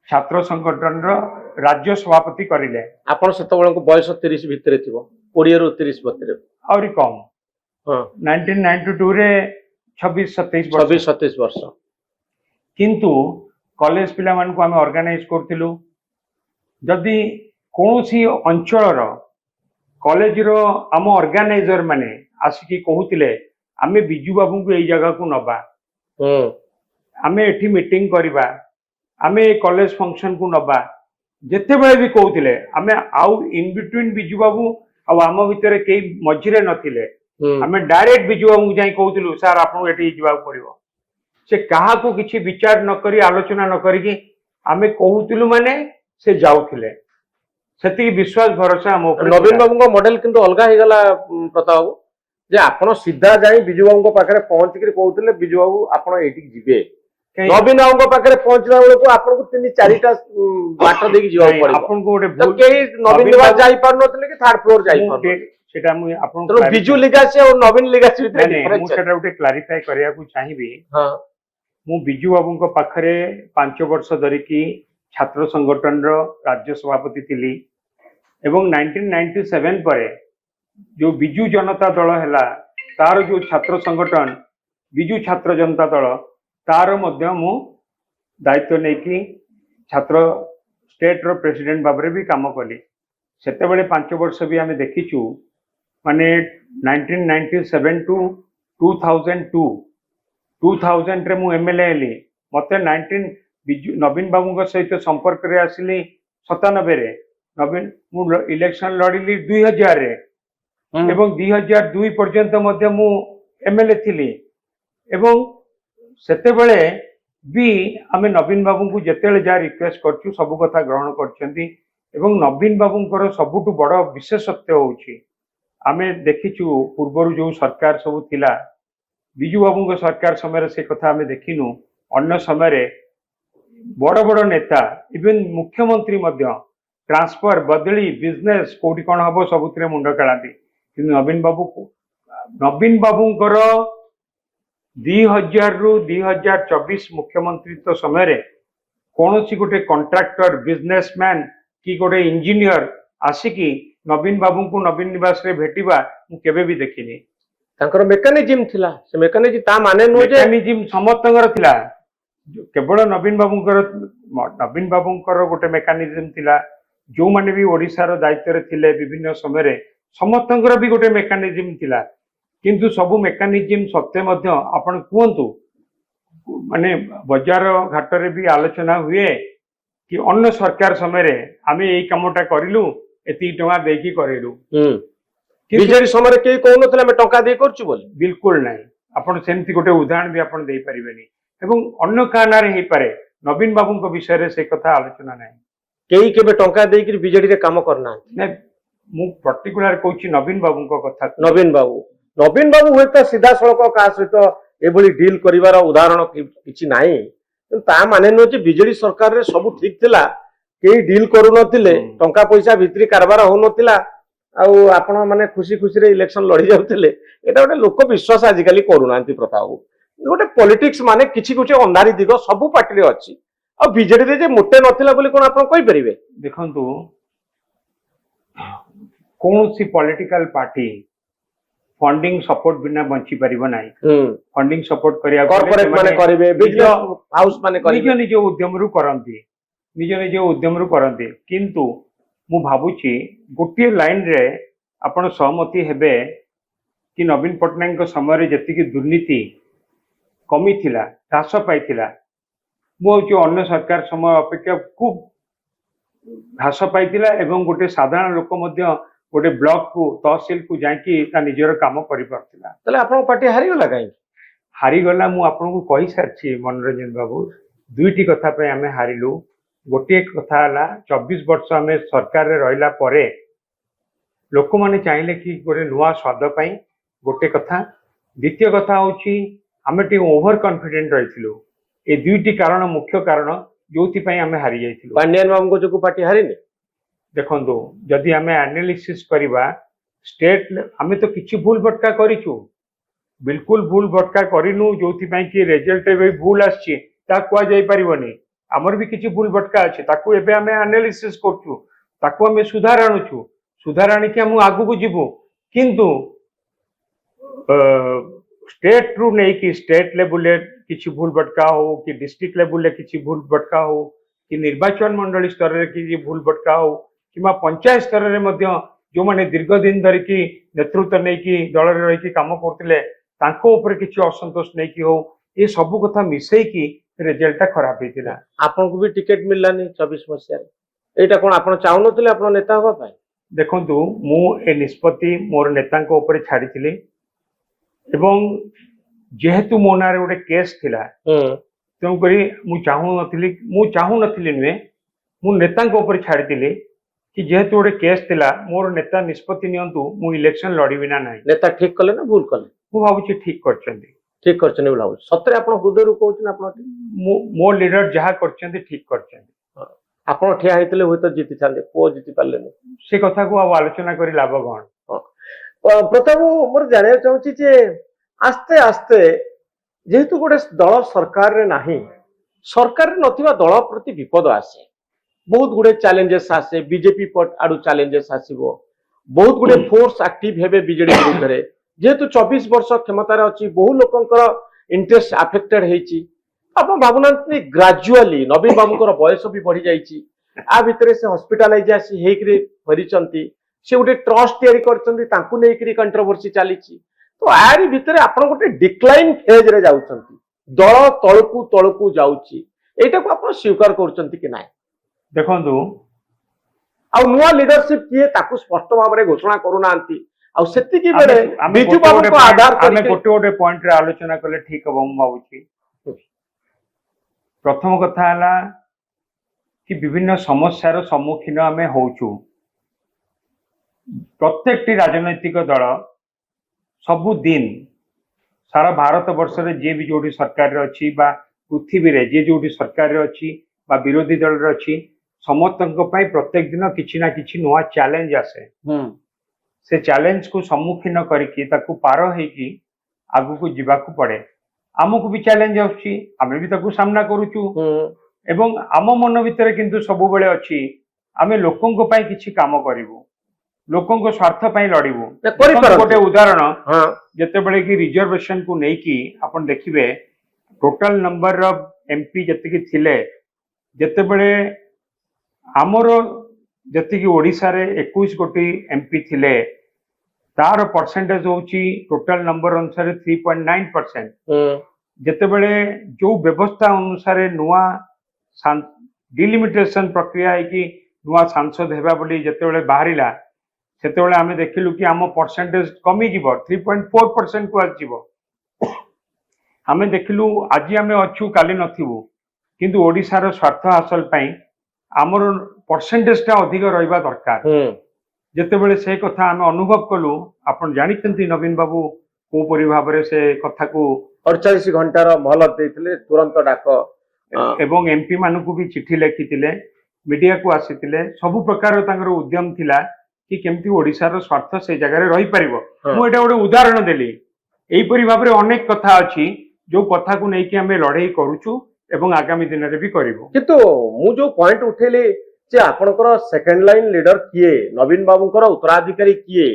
छात्र संगठन रो राज्य सभापति करिले। आपण सेतबेले को बयस 30 भितरे थिबो 20 रु 30 भितरे और कम हाँ 1992 रे 26-27 वर्ष 26-27 वर्ष किंतु कॉलेज पिला मान को आमे ऑर्गेनाइज करथिलु जदि कोनोसी अंचल रो कॉलेज रो आम ऑर्गेनाइजर माने आसिकी कहूतिले आमे बिजू बाबू को एई जगह को नबा आमे एठी मीटिंग करिबा आमे कॉलेज फंक्शन को नबा जेतेबेले भी कहूतिले आमे आउ इन बिटवीन बिजू बाबू आ आम भितर केही मझिरे नथिले आमे डायरेक्ट बिजू बाबू जाई कहूतिलु सर आपन एठी जिबा पड़िबो से काहा को किछि विचार न करी आलोचना न करी कि आमे कहूतिलु माने से जाउथिले सेति विश्वास भरोसा हम नवीन बाबू को मॉडल किंतु अलगा हे गला प्रताप बाबू जे आपण सीधा जाई बिजू बाबू को पाखरे पहुंच के कहूतिले बिजू बाबू आपण एठी जिबे नवीन बाबू को पाखरे पहुंचला बेले को आपण को 3-4टा बाट देकी जिबा पड़िबो आपन को तो केही नवीन निवास जाई पार नथिले कि थर्ड फ्लोर जाई पार सेटा मु आपन तो बिजू लिगासी और नवीन लिगासी भितर मु डिफरेंस सेटा उठे क्लारिफाई करिया को चाहिबी। हां मु बिजू बाबू को पाखरे 5 वर्ष धरिकी छात्र संगठन रो राज्य सभापति थिली एवं 1997 पर जो बिजू जनता दल हैला तार जो छात्र संगठन बिजू छात्र जनता दल तार मध्य मु दायित्व नेकी छात्र स्टेट रो प्रेसिडेंट बाबरे भी काम कली सेते बेले 5 वर्ष भी हमें देखिचु माने 1997 टू 2000 रे मु एमएलए हेली मते 19 बिजू नवीन बाबू को सहित संपर्क रे आसिली 97 रे नवीन मु इलेक्शन लड़िली 2000 रे एवं 2002 पर्यंत मध्य मु एमएलए थिली एवं सेते बेले भी आमे नवीन बाबू को जेतेले जा रिक्वेस्ट करछु सब कथा ग्रहण करछंती एवं नवीन बाबूंकर सबुठु बड़ विशेषत्व होउची आमे देखिछु पूर्वरु जो सरकार सब थिला बिजू बाबू को सरकार समय से कथा आमे देखिनु अन्य समय बड़ बड़ नेता इवन मुख्यमंत्री मध्य ट्रांसफर बदली बिजनेस कोटी कौन हम सबुत मुंड खेलाती कि नवीन बाबूंकर 2000 रु 2024 मुख्यमंत्री तो समय कौन सी गोटे कंट्राक्टर बिजनेसमैन कि गोटे इंजीनियर आसिकी नवीन बाबू को नवीन निवास रे भेटिबा मु केबे भी देखिनी तांकर मेकानिज्म थिला से मेकानिज्म ता माने नो जे मेकानिज्म समस्तंगर थिला केवल नवीन बाबूंकर गोटे मेकानिज्म थिला जो माने भी ओडिसा रो दायित्व रे थिले विभिन्न समय रे समस्तंगर भी गोटे मेकानिज्म थिला किंतु सबु मेकानिज्म सत्य मध्य आपण कुहंतु माने बाजार घाट रे भी आलोचना हुए कि अन्य सरकार समय रे आमे एई कामटा करिलु एती टका देकी करिलु बीजेडी समय के कहू नथले हम टका दे करछु बोल बिल्कुल नहीं आपण सेमती गोटे उदाहरण भी आपण देई परिबेनी एवं अन्य कानारे हे पारे नवीन बाबू को विषय रे से कथा आलोचना नहीं केही केबे टका देई कि बीजेडी रे काम करना नै मु पर्टिकुलर कहूची नवीन बाबू को कथा नवीन बाबू होय तो सीधा सड़क का सहित एभली डील करिवार उदाहरण किछि नाही ता माने नो जे बीजेडी सरकार रे सब ठीक थिला केही डील करू नथिले टंका पैसा भित्री कारबार हो नथिला आउ आपण माने खुशी खुशी रे इलेक्शन लड़ी जाउथिले एटा गोटे लोक विश्वास आजिकली करूनांती प्रताप गोटे पॉलिटिक्स माने किछि कुछ अंधारी दिग सब पार्टी रे अछि आ बीजेडी रे जे मोटे नथिला बोली कोन आपण कहि परिबे देखंतु कौन सी पॉलिटिकल पार्टी फंडिंग सपोर्ट बिना बंची परिबो नाही फंडिंग सपोर्ट करिया कॉर्पोरेट माने करिवे बिजनेस हाउस माने करिवे निज उद्यम रु करंती निज उद्यम रु करंती किंतु मु भाबुची गोटे लाइन रे आपण सहमति हेबे कि नवीन पटनायक को समय जेति की दुर्नीति कमी थिला ह्रास पाइथिला मो जो अन्य सरकार समय अपेक्षा खूब ह्रास पाइथिला एवं गोटे साधारण लोक मध्य गोटे ब्लॉक को तहसील को जाकी निजर काम करि परथिला तले आपण पार्टी हारि गला काई हारी गला मु आपन को कहि सारछि मनोरंजन बाबू दुईटी कथा पे हमें हारिलु गोटे कथा है 24 वर्ष आम सरकार रहा परे लोक मैंने चाहिए कि गोटे नुआ स्वाद पाई गोटे कथा द्वितीय कथा हूँ आम टे ओभर कॉन्फिडेंट रही ए दुईटी कारण मुख्य कारण जो आम हारी जाइलु पांड्यान बाबू जो पार्टी हारिनी देखो जदि आम एनालिसिस करवा स्टेट आम तो किसी भूल भटका करूँ बिल्कुल भूल भटका करूँ जो कि रिजल्ट भूल आसी कहुनी आमर भी किसी भूल भटका अच्छे आम एनालिसिस करें सुधार आणुचु सुधार आणिकी आम आगु को जीवु किंतु स्टेट रु नहीं कि स्टेट लेवल किसी भूल भटका हो कि डिस्ट्रिक्ट लेवल किसी भूल भटका हो कि निर्वाचन मंडली स्तर में किसी भूल भटका हो कि पंचायत स्तर में जो मैंने दीर्घ दिन धरिकी नेतृत्व नहीं कि दल में रही काम करते किसी असंतोष नहीं कि हो ये सब कथा मिसईकी रिजल्ट खराब होता आपन को भी टिकट मिललानी 24 मसीह एटा कोन आपन चाहुनथिले आपन नेता होबा पाए देखंतु मु ए निष्पत्ति मोर नेता को ऊपर छाड़ी एवं जेहेतु मो नारे गोटे केस थिला तेणुक मु चाहू नथिली नुहे मु नेता को ऊपर छाड़ी कि जेहेतु गोटे केस थिला मोर नेता निष्पत्ति नियंतु मु इलेक्शन लड़बी ना नहीं नेता ठीक कले ना भूल कले मु भाबुची ठीक करछंती ठीक करछनी बोला सतरे आपन हृदय रु कहउछन आपन मो लीडर जहा करछंती ठीक करछंती आपन ठिया हेतले होय तो जीति थांदे को जीति पाले नहीं से कथा को आलोचना करी लाभ कौन प्रथम मोर जानिया चाहूची जे आस्ते आस्ते जेहेतु गोटे दल सरकार रे नाही सरकार रे नथिबा दल प्रति विपद आसे बहुत गुडे चैलेंजेस आसे बीजेपी पट आडू चैलेंजेस आसीबो बहुत गुडे फोर्स एक्टिव हेबे बीजेडी विरुद्ध रे जेहेतु 24 वर्ष क्षमतार अच्छी बहु लोकंकर इंटरेस्ट अफेक्टेड हेची आपण भावनांती ग्रेजुअली नवीन बाबूकर बयस भी बढ़ी जाइची आ भितरे से हॉस्पिटलाइज आसी हेकरे फरिचंती से गोटे ट्रस्ट तैयारी करचंती तांकू नेकरी कंट्रोवर्सी चलीची तो आरी भितरे आपण गोटे डिक्लाइन फेज रे जाउचंती दल तळकू जाउची एटा को आपण स्वीकार करचंती कि नाही देखंतु आ नुआ लीडरशिप किए ताकू स्पष्ट भाव में घोषणा करूनांती आ सेतिकी बेले बिजू बाबू को आधार करके गोटे गोटे पॉइंट रे आलोचना कले ठीक हो हम भाबुची प्रथम कथा है कि विभिन्न समस्यार सम्मुखीन आम होचु प्रत्येक राजनैतिक दल सबुदिन सारा भारत वर्ष रे जे भी जोटी सरकार अच्छी पृथ्वी रे जे जोटी सरकार अच्छी विरोधी दल अच्छी समस्त प्रत्येक दिन किसी ना किसी नुआ चैलेंज आसे से चैलेंज को सम्मुखीन करके ताकू पार होगी आगु को जीवाकू पड़े आमको भी चैलेंज आछी आमे भी ताकू सामना करूचु एवं आम मन भितर किंतु सब बेले अच्छी आमे लोकों को पाई किछि काम करिवु लोकों को स्वार्थ पाई लड़िवु गोटे उदाहरण जते बेले कि रिजर्वेशन को नहीं कि अपन देखिबे टोटल नंबर ऑफ एमपी जति कि थिले जते बेले आमर जति कि ओडिसा रे 21 कोटी एमपी थिले तार परसेंटेज होची टोटल नंबर अनुसार 3.9% जते बेले जो व्यवस्था अनुसार नुआ डिलिमिटेशन प्रक्रिया है कि नुआ सांसद हेबा बोली जते बेले बाहरिला सेते बेले आमे देखिलु कि आम परसेंटेज कमी जीवो 3.4% को आजीवो आमे देखिलु आज आमे अच्छु काली नथिबु किंतु ओडिसा रो स्वार्थ हासिल पई आमर परसेंटेज टा अधिक रहिबा दरकार जेतेबेले से कथा आम अनुभव कलु आपण जानिछंती नवीन बाबू को परि भाबरे से कथा को 48 घंटार मोहलत देथिले तुरंत डाक एवं एमपी मानकु भी चिट्ठी लिखिथिले मीडिया को आसीथिले सब प्रकार तांगर उद्यम थिला कि केमती ओडिसा रो स्वार्थ से जगह रे रही परिबो मु एटा गोटे उदाहरण देली एई परि भाबरे अनेक कथा अछि जो कथा को नै कि हमें लड़ाई करूछु एवं आगामी दिन रे भी करिवो किंतु मु जो पॉइंट उठेली जे आपनकर सेकंड लाइन लीडर किए नवीन बाबूकर उत्तराधिकारी किए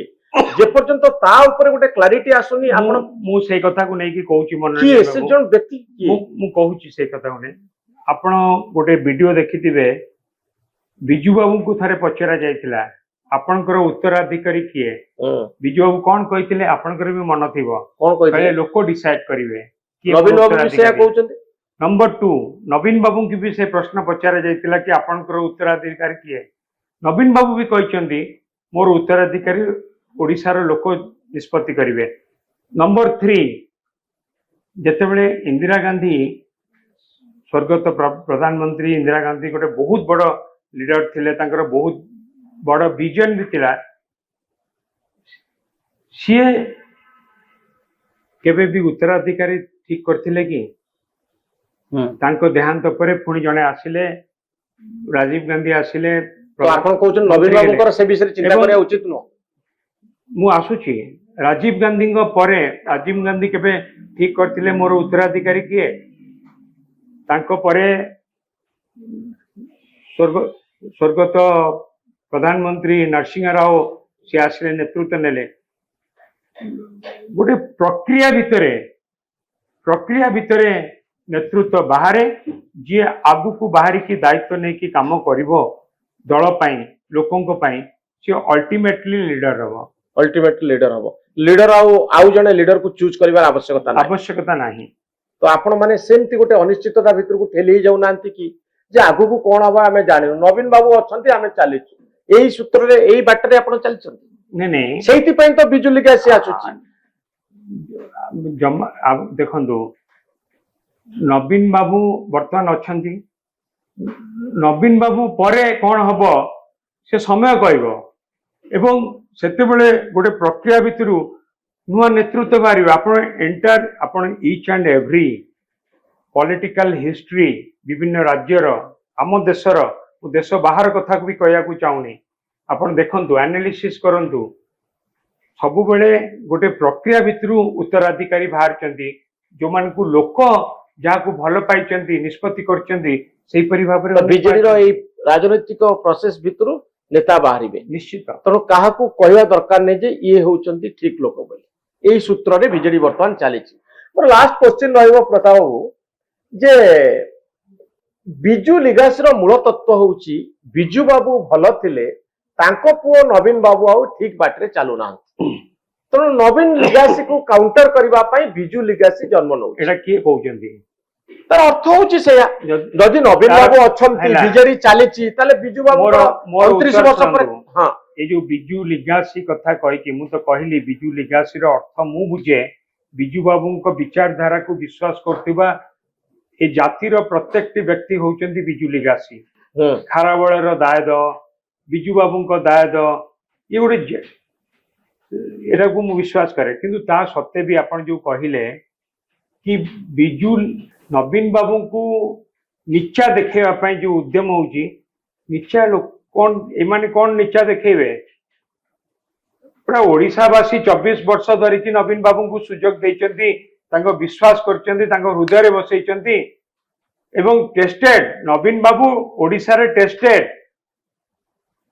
जे पर्यंत ता ऊपर गोटे क्लैरिटी आसुनी आपण मु से कथा को नै कि कहूची मन किए से जन व्यक्ति किए मु कहूची से कथा को नै आपण गोटे वीडियो देखिथिबे बिजू बाबू को थारे पचरा जायतिला आपनकर उत्तराधिकारी किए बिजू बाबू कोन कहिथिले आपनकर भी मन थिबो कोन कहिथिले लोक डिसाइड करिवे कि नवीन बाबू से कहउचंती नंबर 2 नवीन बाबू की भी से प्रश्न पचारा जाइतिला कि आपनकर उत्तराधिकारी किए नवीन बाबू भी कहचंती मोर उत्तराधिकारी ओडिसा रो लोक निष्पत्ति करिवे नंबर 3 जेतेबेले इंदिरा गांधी स्वर्गत प्रधानमंत्री इंदिरा गांधी गोटे बहुत बड़ लीडर थिले, तांकर बहुत बड़ विजन भी थिला। सी केबे भी उत्तराधिकारी ठीक करथिले कि तांको देहांत परे पुणी जने आसिले, राजीव गांधी आसिले। तो आपण कहउछन नवीन बाबूकर से विषय चिंता एवं- करिया उचित न। मु आसुची राजीव गांधी परे राजीव गांधी केबे ठीक करथिले मोर उत्तराधिकारी किए? तांको परे स्वर्गत प्रधानमंत्री नरसिंह राव से आसिले, नेतृत्व नेले। गोटे प्रक्रिया भितरे नेतृत्व बाहर जी आगु को बाहर की दायित्व नहीं कि काम करिवो दल पाई लोकंको पाई, से अल्टीमेटली लीडर हबो। अल्टीमेटली लीडर हबो। लीडर आउ जने लीडर को चूज करिवार आवश्यकता नाही। तो आपण माने सेमती गोटे अनिश्चितता भितर को ठेली जाउ नांती कि जे आगु को कोन हबा हमें जानिनु। नवीन बाबू अछंती हमें चालिछु एई सूत्र रे एई बाटरे आपण चलछंती। नहीं सेहिति पई तो बिजुली गैस आछुची। जमा देखंदो नवीन बाबू वर्तमान अछंती, नवीन बाबू परे कौन हबो से समय कहबो, एवं सेते बेले गोटे प्रक्रिया भितरु नुआ नेतृत्व बाहर। आपण एंटायर आपण each and every political history विभिन्न राज्यर आम देशर देश बाहर कथा भी कहया को चाहूनी। आपण देखंतु एनालिसिस करंतु सबु बेले गोटे प्रक्रिया भितरु उत्तराधिकारी बाहर चंदी, जो मान को लोक जहाँ को भल पाई निष्पत्ति करचंदी सेही परि भाबरे बीजेडी रो एई राजनीतिक प्रोसेस भितरु नेता बाहरिबे निश्चित। तनो काहा को कहया दरकार नै जे ये होचंती ठीक लोक बोली। एई सूत्र रे बीजेडी वर्तमान चालिछि। मोर लास्ट क्वेश्चन रहइबो प्रताप बाबू जे बिजू लिगासी रो मूल तत्व होउची बिजू बाबू भल थिले तांको पुओ नवीन बाबू आउ ठीक बाटरे चालू ना। तनो नवीन लिगासी को काउंटर करबा पई बिजू लिगासी जन्म नउ। एटा के कहउचंदी तार अर्थ होउची सेया जदि नवीन बाबू अछंती बीजेडी चालिछि ताले बिजू बाबू 29 वर्ष पर हां ए जो बिजू लिगासी कथा कहि कि मु तो कहली बिजू लिगासी रो अर्थ मु बुझे बिजू बाबू को विचारधारा को विश्वास करथिबा ए जातिर प्रत्येक व्यक्ति होउचंदी बिजू लिगासी। खाराबळर दायद बिजू बाबू को दायद ये गोटे एटा को मु विश्वास करे, किंतु ता सत्ते भी आपण जो कहिले कि बिजू नवीन बाबू को नीचा देखेवा पई जो उद्यम होउची, नीचा लोक कोन एमाने कोन नीचा देखेबे? पूरा ओडिशावासी 24 वर्ष धरी कि नवीन बाबू को सुजोग देइचंती, तांको विश्वास करचंती, तांको हृदय रे बसैचंती एवं टेस्टेड नवीन बाबू ओडिशा रे टेस्टेड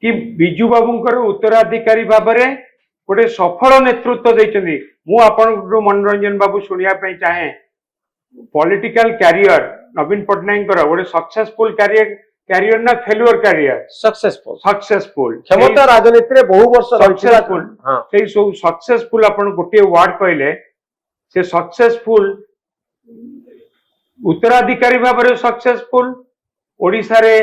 कि बिजू बाबूंकर उत्तराधिकारी भाबरे गोटे सफल नेतृत्व देइचंती। मु आपन मनोरंजन बाबू सुनिया पई चाहे पॉलिटिकल कैरियर नवीन पटनायक गोटे सक्सेसफुल कैरियर ना फेल्युअर कैरियर? सक्सेसफुल क्षमता राजनीति रे बहु वर्ष सक्सेसफुल सेही सब सक्सेसफुल आपण गोटे वर्ड कहले से सक्सेसफुल उत्तराधिकारी भाबरे सक्सेसफुल, ओडिशा रे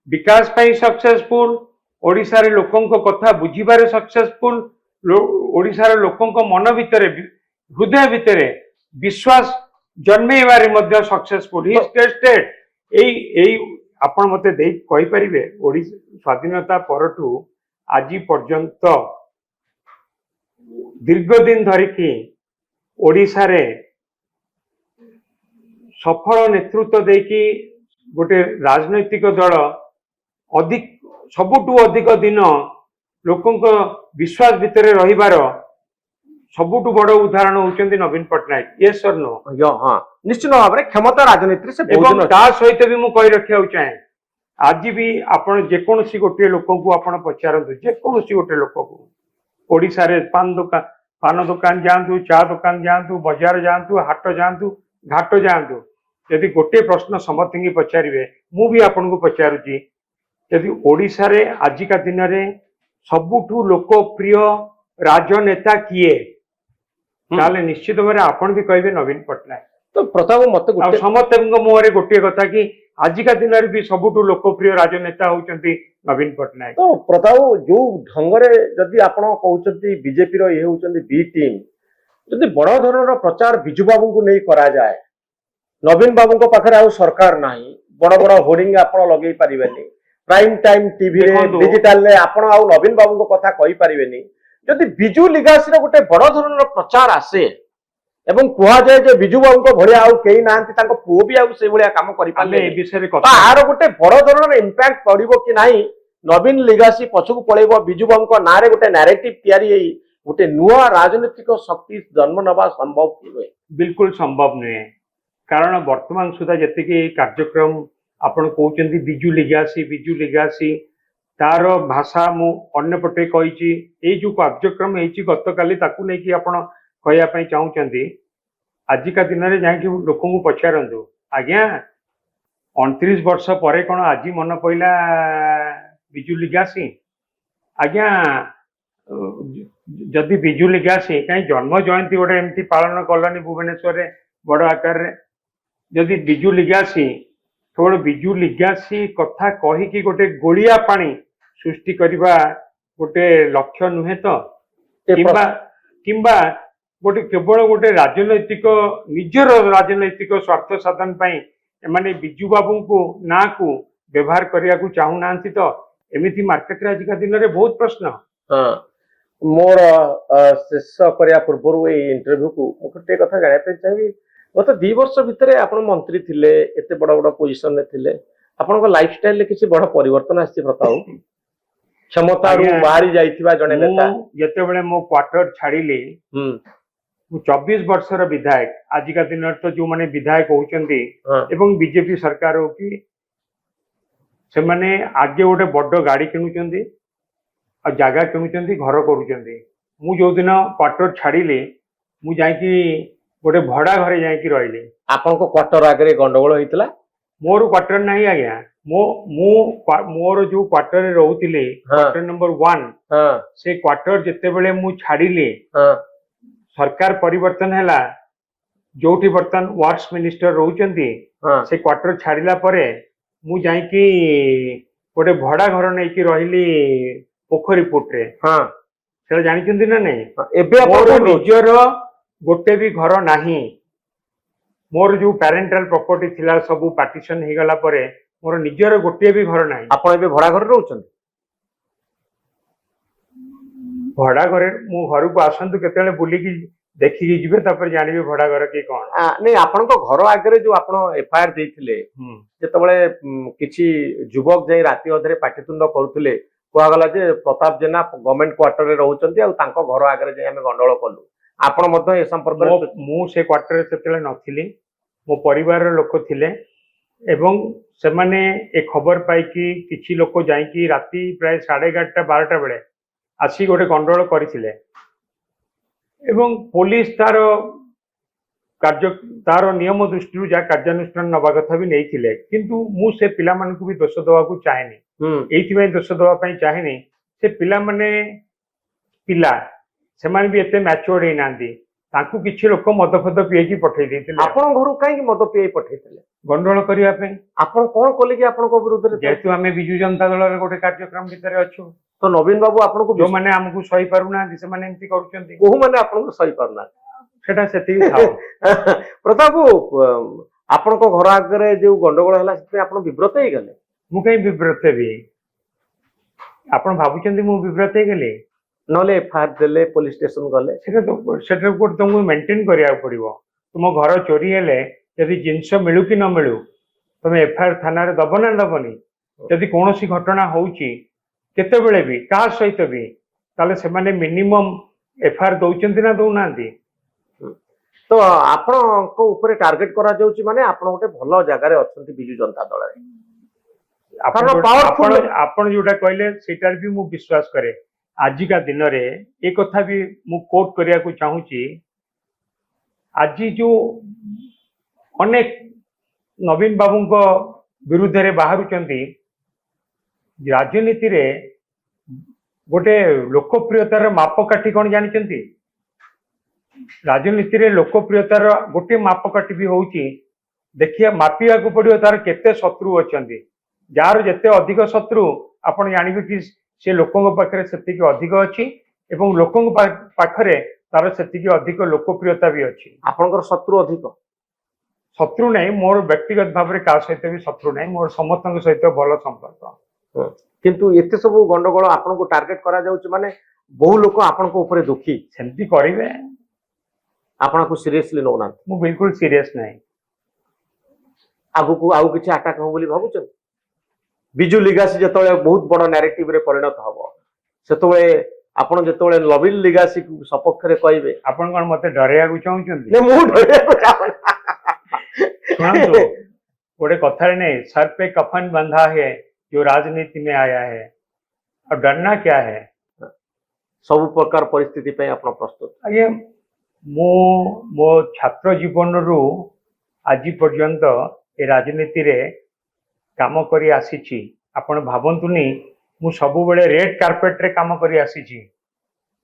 विकास पई सक्सेसफुल, ओडिशा रे लोकन को कथा बुझिबारे सक्सेसफुल, ओडिशा रे लोकन को मन भितरे हृदय भितरे विश्वास जन्मेबारे मध्य सक्सेसफुल ही टेस्टेड। एई आपण मते देई कहि परिबे ओडिशा स्वाधीनता परठू आजि पर्यंत दीर्घ दिन धरिकी ओडिशा रे सफल नेतृत्व देकी गोटे राजनैतिक दल अधिक सबुठू अधिक दिन लोकन को विश्वास भितरे रहिबार सबुठू बड़ उदाहरण होउचंदी नवीन पटनायक। यस और नो? हां निश्चित भाव रे क्षमता राजनीति से एवं ता सहित भी मु कहि रखिया चाहे आज भी आपण जे कोनसी गोटे लोक को आपण पचारंतु, जे कोनसी गोटे लोक को ओडिशा रे पान दुकान जांतु, चा दुकान जांतु, बाजार जांतु, हाट जांतु, घाट जांतु, यदि गोटे प्रश्न समथिंगी पचारिबे मु भी आपण को पचारुची यदि ओडिशा रे आजिका दिन रे सबुठू लोकप्रिय राजनेता किए ताले निश्चित भाव आपण भी कहबे नवीन पटनायक। तो प्रताप मते गोटे समस्त मोहरे गोटे कथा कि आजिका दिन रे भी सबुठू लोकप्रिय राजनेता होउचंती नवीन पटनायक। तो प्रताप जो ढंग रे जदि आपण कहउचंती बीजेपी रो ये होउचंती बी टीम जदि बड़ धरण रो प्रचार बिजू बाबू को नहीं करा जाए नवीन बाबू पाखे आउ सरकार नाही बड़ बड़ होर्डिंग आपण लगे पारिबेनी प्राइम टाइम टीवी रे देखंतु, डिजिटल रे आपण आउ नवीन बाबू कथा कहि पारिबेनी जदि बिजू लिगासी रे गोटे बड़ धरणर प्रचार आसे एवं कुहा जाए जे बिजू बाबू भलिया आउ केही नांती तांको पुओ भी आउ से भलिया काम करि ଆମେ पाले ଏ ବିଷୟରେ କଥା आर गोटे बड़ धरणर इंपैक्ट पड़िबो कि नाही नवीन लिगासी पछकु पळेबो बिजू बाबू नारे गोटे नैरेटिव तयारी एई गोटे नुआ राजनीतिक शक्ति जन्म नबा संभव हुए बिल्कुल संभव नुहे कारण वर्तमान सुधा जति कार्यक्रम आपण कहते बिजू लिगासी तार भाषा मु अन्यपटे कही जो कार्यक्रम गत काली ताकू नहीं कि आपण कहवाई चाहूँगी आजिका दिन में जाकि लोक पचारतु आज्ञा 29 वर्ष पर कौन आज मन पड़ा बिजू लिगासी आज्ञा जदि बिजू लिगासी कहीं जन्म जयंती गोटे एमती पालन कलनी भुवनेश्वर रे बड़ आकार रे जदि बिजू लिगासी केवल बिजू लिगासी कथा कहीकि गोटे गोलिया पानी सृष्टि करवा गोटे लक्ष्य नुहे तो किंबा किंबा गोटे केवल गोटे राजनैतिक निजर राजनैतिक स्वार्थ साधन पाई एमाने बिजू बाबू को ना को व्यवहार करने को चाहूना तो एमती मार्केट आजिका दिन में बहुत प्रश्न हाँ मोर शेष करने पूर्व इंटरव्यू को गोटे कथा जानापी चाहिए गत 2 वर्ष भितर आप मंत्री थिले एते बड़ बड़ पोजिशन रे थिले आपन लाइफस्टाइल रे किसी बड़ परिवर्तन आछि बताओ क्षमता रू बाहरी जाइथिबा जने नेता जते बेले मो क्वार्टर छाड़िली मु 24 वर्षर विधायक आजिका दिन तो जो माने विधायक होचंदी एवं बीजेपी सरकार हो कि से माने आगे गोटे बड़ गाड़ी किनुचंदी आ जागा किनुचंदी घर करूचंदी मु जो दिन क्वार्टर छाड़िली मु जाई गोटे भड़ा घरे जाई रही आपन को क्वार्टर आगे गंडगोल होइतला मोर क्वार्टर नहीं आज्ञा मोर जो क्वार्टर रोले क्वार्टर नंबर 1 से क्वार्टर जिते बेले मु छाड़िली सरकार परिवर्तन हैला जोठी बर्तन वर्क्स मिनिस्टर रोचंती से क्वार्टर छाड़िला परे मु जाई गोटे भड़ा घर नहीं रही पोखरी पुट रे से जानी ना नहीं मोर निजर गोटे भी घर नाही मोर जो पेरेंटाल प्रॉपर्टी थिला सब पार्टीशन हो गला परे मोर निजर गोटे भी घर नाही आपण एबे भड़ा घर रहउछन भड़ा घर मु घर को आसंतु केतेले बुली की देखि की जिबे तापर जानिबे भड़ा घर के कोन नहीं आपण को घर आगे जो आपण एफआईआर देथिले जेतबळे किछि युवक जाई राति अधरे पाटितुंड करूथिले कोआ गला जे प्रताप जेना गवर्नमेंट क्वार्टर रे रहउचंती आ तांको घर आगे जाई हमें गंडोळ कलु आपण मध्य ए संपर्क मु से क्वार्टर सेतेले नथिली मो परिवार लोक थिले एवं से माने ए खबर पाई कि किछि लोक जाई कि राति प्राय 11:30 12टा बेले आसी गोटे गंडोळ करिथिले एवं पुलिस तार नियम दृष्टि जा कार्यानुष्ठान नवा कथा भी नहीं थिले किंतु मु से पिला मन को भी दोष दवा को चाहेनी एइथिबे दोष दवा पई चाहेनी से पिला माने पिला से माने भी एते मैच्योर हे नांदी ताकू किछि लोक मद फद पिए की पठै देथिले आपण घर काई मद पिए पठैथिले गंडोळ करिया पे आपण कोन कोले कि आपण को विरुद्ध रे जेतु हमें बिजू जनता दल रे गोटे कार्यक्रम भीतर अछु तो नवीन बाबू आपण को जो माने हमकु सही पारुना से माने एंती करूचंती कोहु माने आपण को सही पारुना सेटा सेति थाओ प्रताप आपण को घर आगे जो गंडगोल हला से आपण विब्रत हे गले मु कहीं विब्रत भी आपण भाबुचंती मु विब्रत हे गले नले एफआईआर देले पुलिस स्टेशन गले सेटा कोड तुमको मेंटेन करिया पड़िबो तुम घर चोरी हेले यदि जिंस मिलू कि न मिलू तुम एफआईआर थाना रे दबो ना दबनी यदि कोनोसी घटना होउची केते बेले भी का सहित भी ताले से माने मिनिमम एफआईआर दउचंती ना दउनांती तो आपण को ऊपर टार्गेट करा जाउची माने आपण गोटे भलो जगह रे अछंती बिजू जनता दल रे आपण जोटा कहले सेटार भी मु विश्वास करे आजिका दिन रे एक कथा भी मु कोट करिया को चाहूची आज जो अनेक नवीन बाबू को विरुद्ध रे बाहरुचंती राजनीति रे गोटे लोकप्रियतार मापकाठी कौन जानिचंती राजनीति रे लोकप्रियतार गोटे मापकाठी भी होउची देखिया मापिया को पड़ियो तार केते शत्रु अछंती जार जेते अधिक शत्रु आपण जानिबे कि से लोकों पाखरे सेति की अधिक अछि एवं लोकों पाखरे तार सेति की अधिक लोकप्रियता भी अछि आपनकर शत्रु अधिक शत्रु नहीं मोर व्यक्तिगत भाव में का सहित भी शत्रु नहीं मोर समस्त सहित भल संपर्क किंतु एते सब गंडगोल आपन को टार्गेट करा जाउछ माने बहु लोक आपन को ऊपर दुखी सेमती करेंगे आपन को सीरियसली नोना मु बिल्कुल सीरियस नहीं आगु को आउ किछि अटैक हो बोली भाबुछ बिजू लिगासी जतले बहुत बड़ नैरेटिव रे परिणत हबो सेतोले आपन जतले लविल लिगासी को सपक्ष रे कहबे आपण कोन मते डरेया को चाहुचंती ने मु डरे को चाहन सुनंतु गोटे कथारे नहीं सर पे कफन बंधा है जो राजनीति में आया है और डरना क्या है सब प्रकार परिस्थिति पे आपन प्रस्तुत आगे मो मो छात्र जीवन रु आज पर्यंत ए राजनीति रे काम करी आसीची आपण भाबंतुनी मु सब बेले रेड कार्पेट रे काम करी आसीची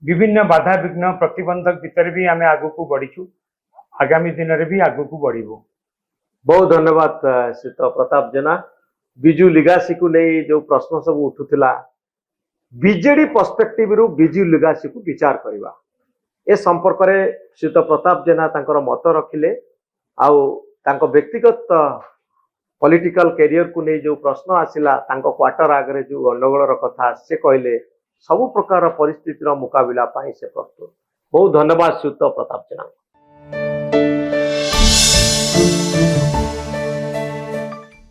विभिन्न बाधा विघ्न प्रतिबंधक भीतर भी आमे आगु को बढ़ीछु आगामी दिन रे भी आगु को बढ़ीबो बहुत धन्यवाद श्रीत प्रताप जेना बिजू लिगासी को नहीं जो प्रश्न सब उठुला बीजेडी पर्सपेक्टिव रु बिजू लिगासी को विचार करवा ए संपर्क रे श्रीत प्रताप जेना तांकर मत रखिले आउ तांको व्यक्तिगत पॉलिटिकल कैरियर को नहीं जो प्रश्न आसिला तांको क्वार्टर आगरे जो गंडगोल कथा से कहले सब प्रकार परिस्थितिर मुकाबला पाई से प्रस्तुत बहुत धन्यवाद श्रीत प्रताप जेना।